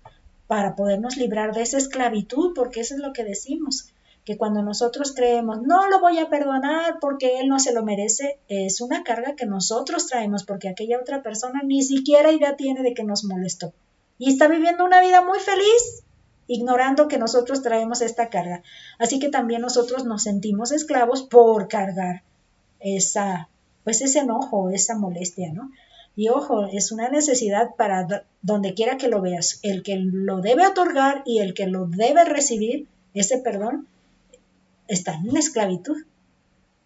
para podernos librar de esa esclavitud, porque eso es lo que decimos, que cuando nosotros creemos, no lo voy a perdonar porque él no se lo merece, es una carga que nosotros traemos porque aquella otra persona ni siquiera idea tiene de que nos molestó y está viviendo una vida muy feliz ignorando que nosotros traemos esta carga. Así que también nosotros nos sentimos esclavos por cargar pues ese enojo, esa molestia, ¿no? Y ojo, es una necesidad para donde quiera que lo veas. El que lo debe otorgar y el que lo debe recibir, ese perdón, está en la esclavitud.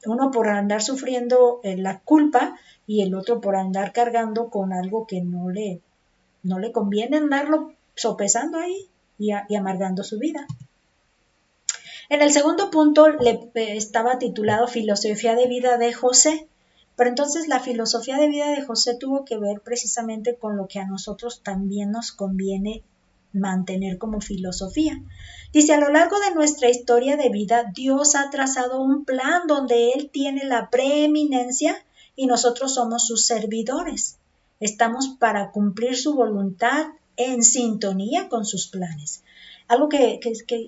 Uno por andar sufriendo la culpa y el otro por andar cargando con algo que no le conviene andarlo sopesando ahí y amargando su vida. En el segundo punto estaba titulado Filosofía de vida de José, pero entonces la filosofía de vida de José tuvo que ver precisamente con lo que a nosotros también nos conviene mantener como filosofía. Dice, a lo largo de nuestra historia de vida, Dios ha trazado un plan donde Él tiene la preeminencia y nosotros somos sus servidores. Estamos para cumplir su voluntad en sintonía con sus planes. Algo que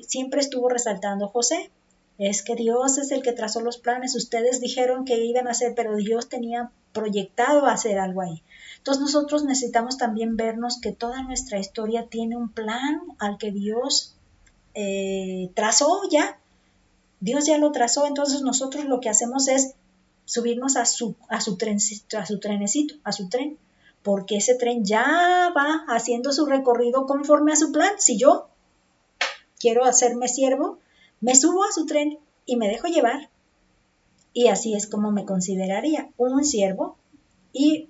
siempre estuvo resaltando José es que Dios es el que trazó los planes. Ustedes dijeron que iban a hacer, pero Dios tenía proyectado hacer algo ahí. Entonces nosotros necesitamos también vernos que toda nuestra historia tiene un plan al que Dios trazó ya. Dios ya lo trazó, entonces nosotros lo que hacemos es subirnos a su trenecito, a su tren, porque ese tren ya va haciendo su recorrido conforme a su plan. Si yo quiero hacerme siervo, me subo a su tren y me dejo llevar. Y así es como me consideraría un siervo y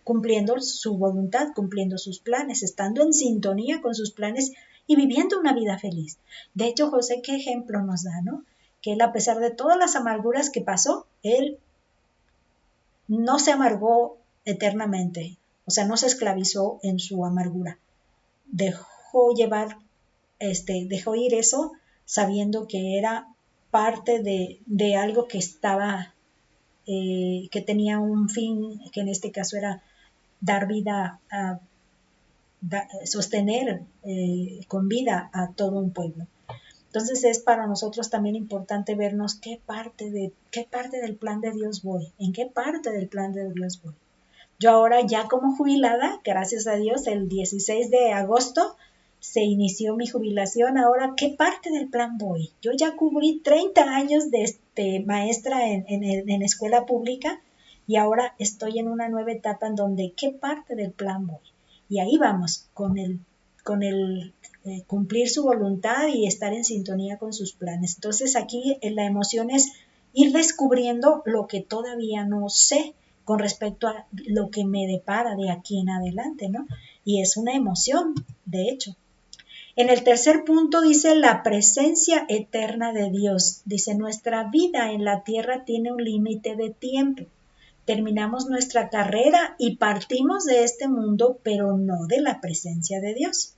cumpliendo su voluntad, cumpliendo sus planes, estando en sintonía con sus planes y viviendo una vida feliz. De hecho, José, qué ejemplo nos da, ¿no? Que él, a pesar de todas las amarguras que pasó, él no se amargó eternamente, o sea, no se esclavizó en su amargura. Dejó llevar, dejó ir eso sabiendo que era parte de algo que estaba, que tenía un fin, que en este caso era dar vida, sostener con vida a todo un pueblo. Entonces es para nosotros también importante vernos qué parte del plan de Dios voy, en qué parte del plan de Dios voy. Yo ahora ya como jubilada, gracias a Dios, el 16 de agosto se inició mi jubilación. Ahora, ¿qué parte del plan voy? Yo ya cubrí 30 años de maestra en escuela pública y ahora estoy en una nueva etapa en donde ¿qué parte del plan voy? Y ahí vamos, con el cumplir su voluntad y estar en sintonía con sus planes. Entonces aquí la emoción es ir descubriendo lo que todavía no sé con respecto a lo que me depara de aquí en adelante, ¿no? Y es una emoción, de hecho. En el tercer punto dice la presencia eterna de Dios. Dice, nuestra vida en la tierra tiene un límite de tiempo. Terminamos nuestra carrera y partimos de este mundo, pero no de la presencia de Dios.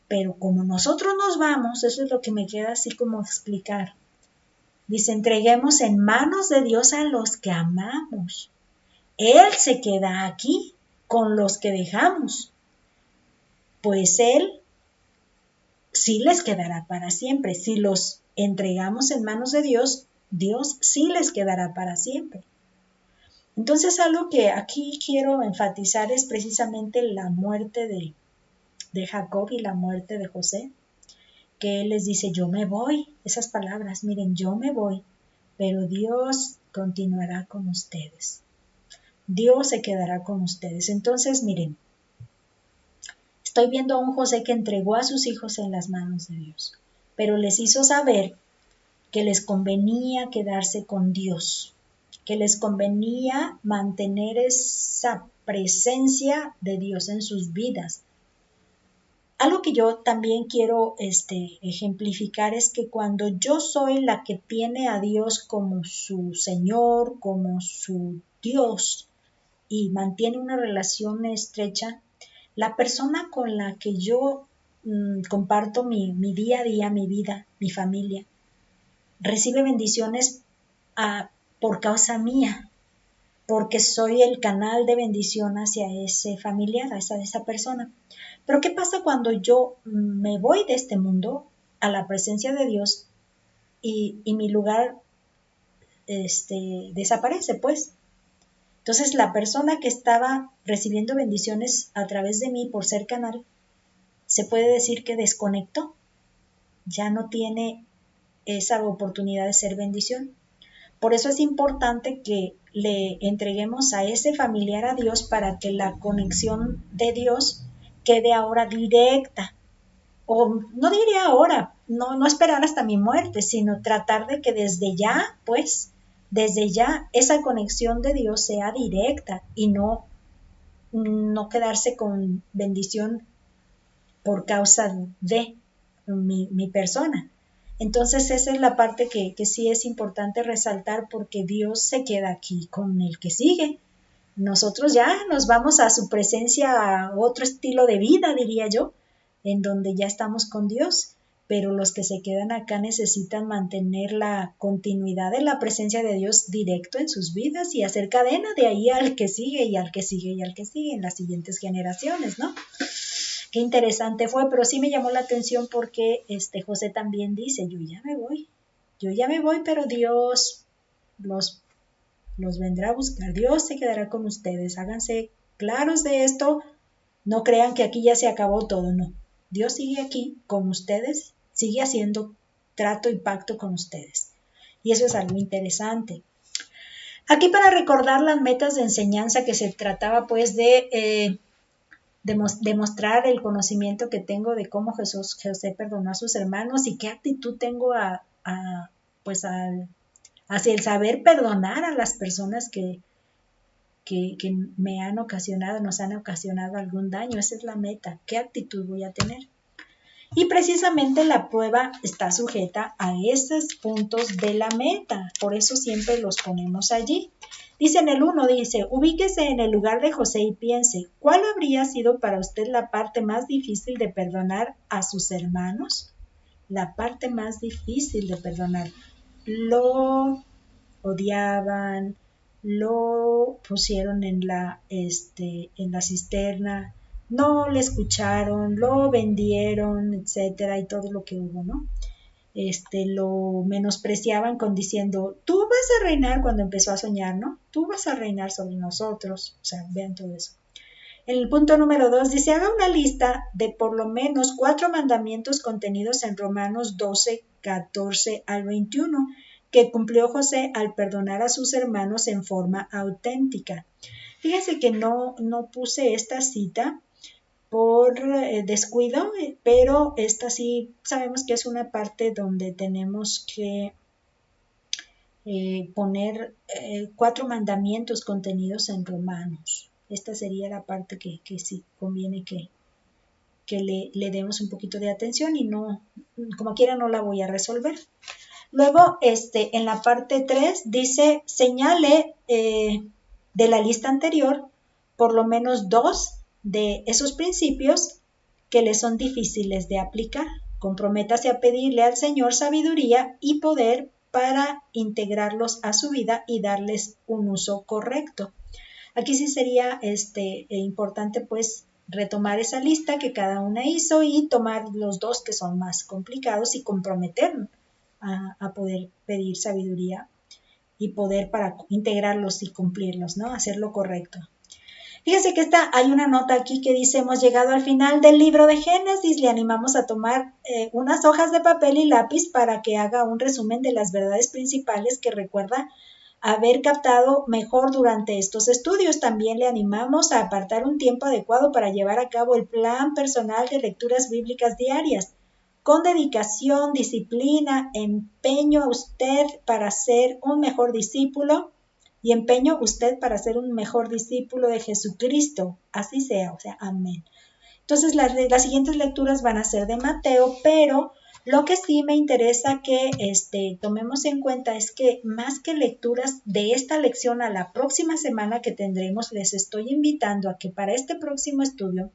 Pero como nosotros nos vamos, eso es lo que me queda así como explicar. Dice, entreguemos en manos de Dios a los que amamos. Él se queda aquí con los que dejamos, pues Él sí les quedará para siempre. Si los entregamos en manos de Dios, Dios sí les quedará para siempre. Entonces, algo que aquí quiero enfatizar es precisamente la muerte de Jacob y la muerte de José, que él les dice, yo me voy, esas palabras, miren, yo me voy, pero Dios continuará con ustedes. Dios se quedará con ustedes. Entonces, miren, estoy viendo a un José que entregó a sus hijos en las manos de Dios, pero les hizo saber que les convenía quedarse con Dios, que les convenía mantener esa presencia de Dios en sus vidas. Algo que yo también quiero ejemplificar es que cuando yo soy la que tiene a Dios como su Señor, como su Dios, y mantiene una relación estrecha, la persona con la que yo comparto mi día a día, mi vida, mi familia, recibe bendiciones por causa mía, porque soy el canal de bendición hacia ese familiar, hacia esa persona. Pero ¿qué pasa cuando yo me voy de este mundo a la presencia de Dios y mi lugar desaparece, pues? Entonces la persona que estaba recibiendo bendiciones a través de mí por ser canal, se puede decir que desconectó, ya no tiene esa oportunidad de ser bendición. Por eso es importante que le entreguemos a ese familiar a Dios para que la conexión de Dios quede ahora directa. O no diría ahora, no esperar hasta mi muerte, sino tratar de que desde ya, pues, desde ya esa conexión de Dios sea directa y no quedarse con bendición por causa de mi persona. Entonces esa es la parte que sí es importante resaltar porque Dios se queda aquí con el que sigue. Nosotros ya nos vamos a su presencia, a otro estilo de vida, diría yo, en donde ya estamos con Dios, pero los que se quedan acá necesitan mantener la continuidad de la presencia de Dios directo en sus vidas y hacer cadena de ahí al que sigue y al que sigue y al que sigue en las siguientes generaciones, ¿no? Qué interesante fue, pero sí me llamó la atención porque José también dice, yo ya me voy, pero Dios los, los vendrá a buscar, Dios se quedará con ustedes, háganse claros de esto, no crean que aquí ya se acabó todo, no, Dios sigue aquí con ustedes, sigue haciendo trato y pacto con ustedes. Y eso es algo interesante. Aquí para recordar las metas de enseñanza que se trataba pues de demostrar el conocimiento que tengo de cómo José perdonó a sus hermanos y qué actitud tengo pues hacia el saber perdonar a las personas que me han ocasionado, nos han ocasionado algún daño. Esa es la meta. ¿Qué actitud voy a tener? Y precisamente la prueba está sujeta a esos puntos de la meta. Por eso siempre los ponemos allí. Dice en el 1, dice, ubíquese en el lugar de José y piense, ¿cuál habría sido para usted la parte más difícil de perdonar a sus hermanos? La parte más difícil de perdonar. Lo odiaban, lo pusieron en la cisterna, no le escucharon, lo vendieron, etcétera, y todo lo que hubo, ¿no? Lo menospreciaban con diciendo, tú vas a reinar cuando empezó a soñar, ¿no? Tú vas a reinar sobre nosotros, o sea, vean todo eso. En el punto número 2 dice, haga una lista de por lo menos 4 mandamientos contenidos en Romanos 12, 14 al 21, que cumplió José al perdonar a sus hermanos en forma auténtica. Fíjense que no puse esta cita por descuido, pero esta sí sabemos que es una parte donde tenemos que poner 4 mandamientos contenidos en Romanos. Esta sería la parte que sí conviene que le demos un poquito de atención y no, como quiera no la voy a resolver. Luego, en la parte 3 dice, señale de la lista anterior por lo menos 2 de esos principios que le son difíciles de aplicar. Comprométase a pedirle al Señor sabiduría y poder para integrarlos a su vida y darles un uso correcto. Aquí sí sería importante pues retomar esa lista que cada una hizo y tomar los 2 que son más complicados y comprometernos a poder pedir sabiduría y poder para integrarlos y cumplirlos, ¿no? Hacer lo correcto. Fíjese que hay una nota aquí que dice, hemos llegado al final del libro de Génesis, le animamos a tomar unas hojas de papel y lápiz para que haga un resumen de las verdades principales que recuerda haber captado mejor durante estos estudios. También le animamos a apartar un tiempo adecuado para llevar a cabo el plan personal de lecturas bíblicas diarias. Con dedicación, disciplina, empeño usted para ser un mejor discípulo y empeño usted para ser un mejor discípulo de Jesucristo. Así sea, o sea, amén. Entonces las siguientes lecturas van a ser de Mateo, pero lo que sí me interesa que tomemos en cuenta es que más que lecturas de esta lección a la próxima semana que tendremos, les estoy invitando a que para este próximo estudio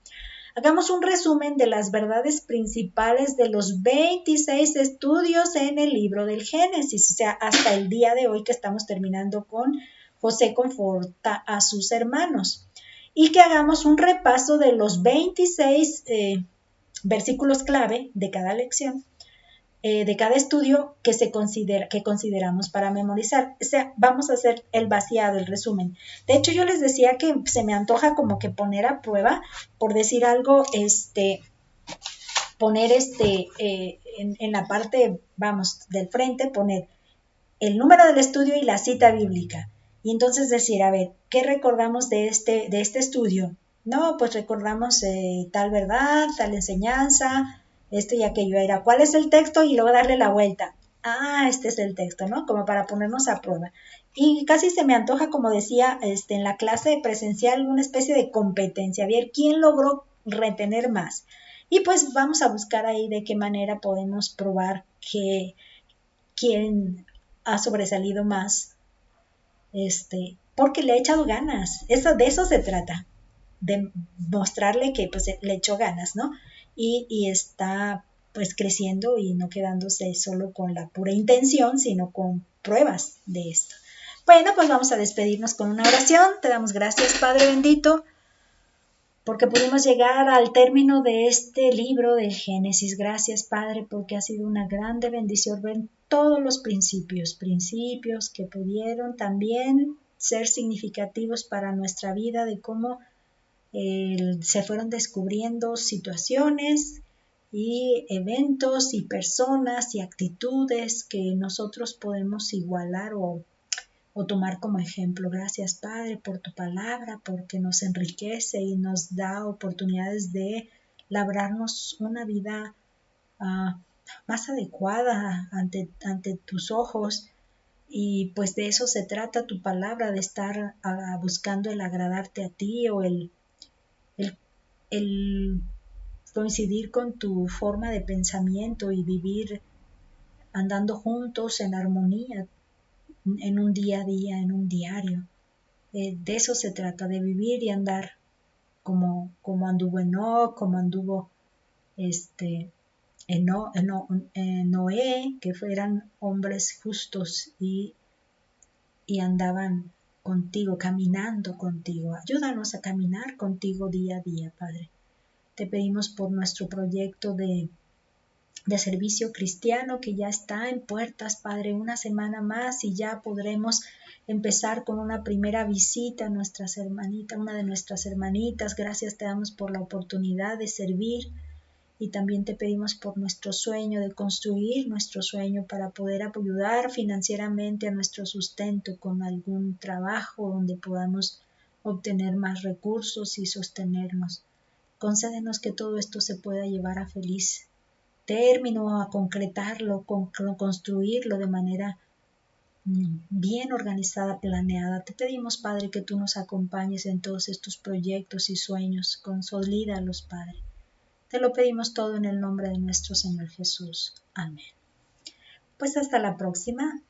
hagamos un resumen de las verdades principales de los 26 estudios en el libro del Génesis, o sea, hasta el día de hoy que estamos terminando con José conforta a sus hermanos. Y que hagamos un repaso de los 26 versículos clave de cada lección, de cada estudio que consideramos para memorizar. O sea, vamos a hacer el vaciado, el resumen. De hecho, yo les decía que se me antoja como que poner a prueba, por decir algo, poner en la parte, vamos, del frente, poner el número del estudio y la cita bíblica. Y entonces decir, a ver, ¿qué recordamos de este estudio? No, pues recordamos tal verdad, tal enseñanza, esto y aquello. Era, ¿cuál es el texto? Y luego darle la vuelta. Ah, este es el texto, ¿no? Como para ponernos a prueba. Y casi se me antoja, como decía, en la clase presencial, una especie de competencia, a ver quién logró retener más. Y pues vamos a buscar ahí de qué manera podemos probar quién ha sobresalido más, porque le ha echado ganas. De eso se trata, de mostrarle que pues le echó ganas, ¿no? Y está pues creciendo y no quedándose solo con la pura intención, sino con pruebas de esto. Bueno, pues vamos a despedirnos con una oración. Te damos gracias, Padre bendito, porque pudimos llegar al término de este libro del Génesis. Gracias, Padre, porque ha sido una grande bendición ver todos los principios que pudieron también ser significativos para nuestra vida, de cómo se fueron descubriendo situaciones y eventos y personas y actitudes que nosotros podemos igualar o tomar como ejemplo. Gracias, Padre, por tu palabra, porque nos enriquece y nos da oportunidades de labrarnos una vida más adecuada ante tus ojos. Y pues de eso se trata tu palabra, de estar buscando el agradarte a ti o el coincidir con tu forma de pensamiento y vivir andando juntos en armonía en un día a día, en un diario. De eso se trata, de vivir y andar como anduvo Enoc, como anduvo Noé, que eran hombres justos y andaban contigo, caminando contigo. Ayúdanos a caminar contigo día a día, Padre. Te pedimos por nuestro proyecto de servicio cristiano que ya está en puertas, Padre, una semana más y ya podremos empezar con una primera visita a nuestras hermanitas, una de nuestras hermanitas. Gracias te damos por la oportunidad de servir y también te pedimos por nuestro sueño, de construir nuestro sueño para poder ayudar financieramente a nuestro sustento con algún trabajo donde podamos obtener más recursos y sostenernos. Concédenos que todo esto se pueda llevar a feliz término, a concretarlo, construirlo de manera bien organizada, planeada. Te pedimos, Padre, que tú nos acompañes en todos estos proyectos y sueños. Consolídalos, Padre. Te lo pedimos todo en el nombre de nuestro Señor Jesús. Amén. Pues hasta la próxima.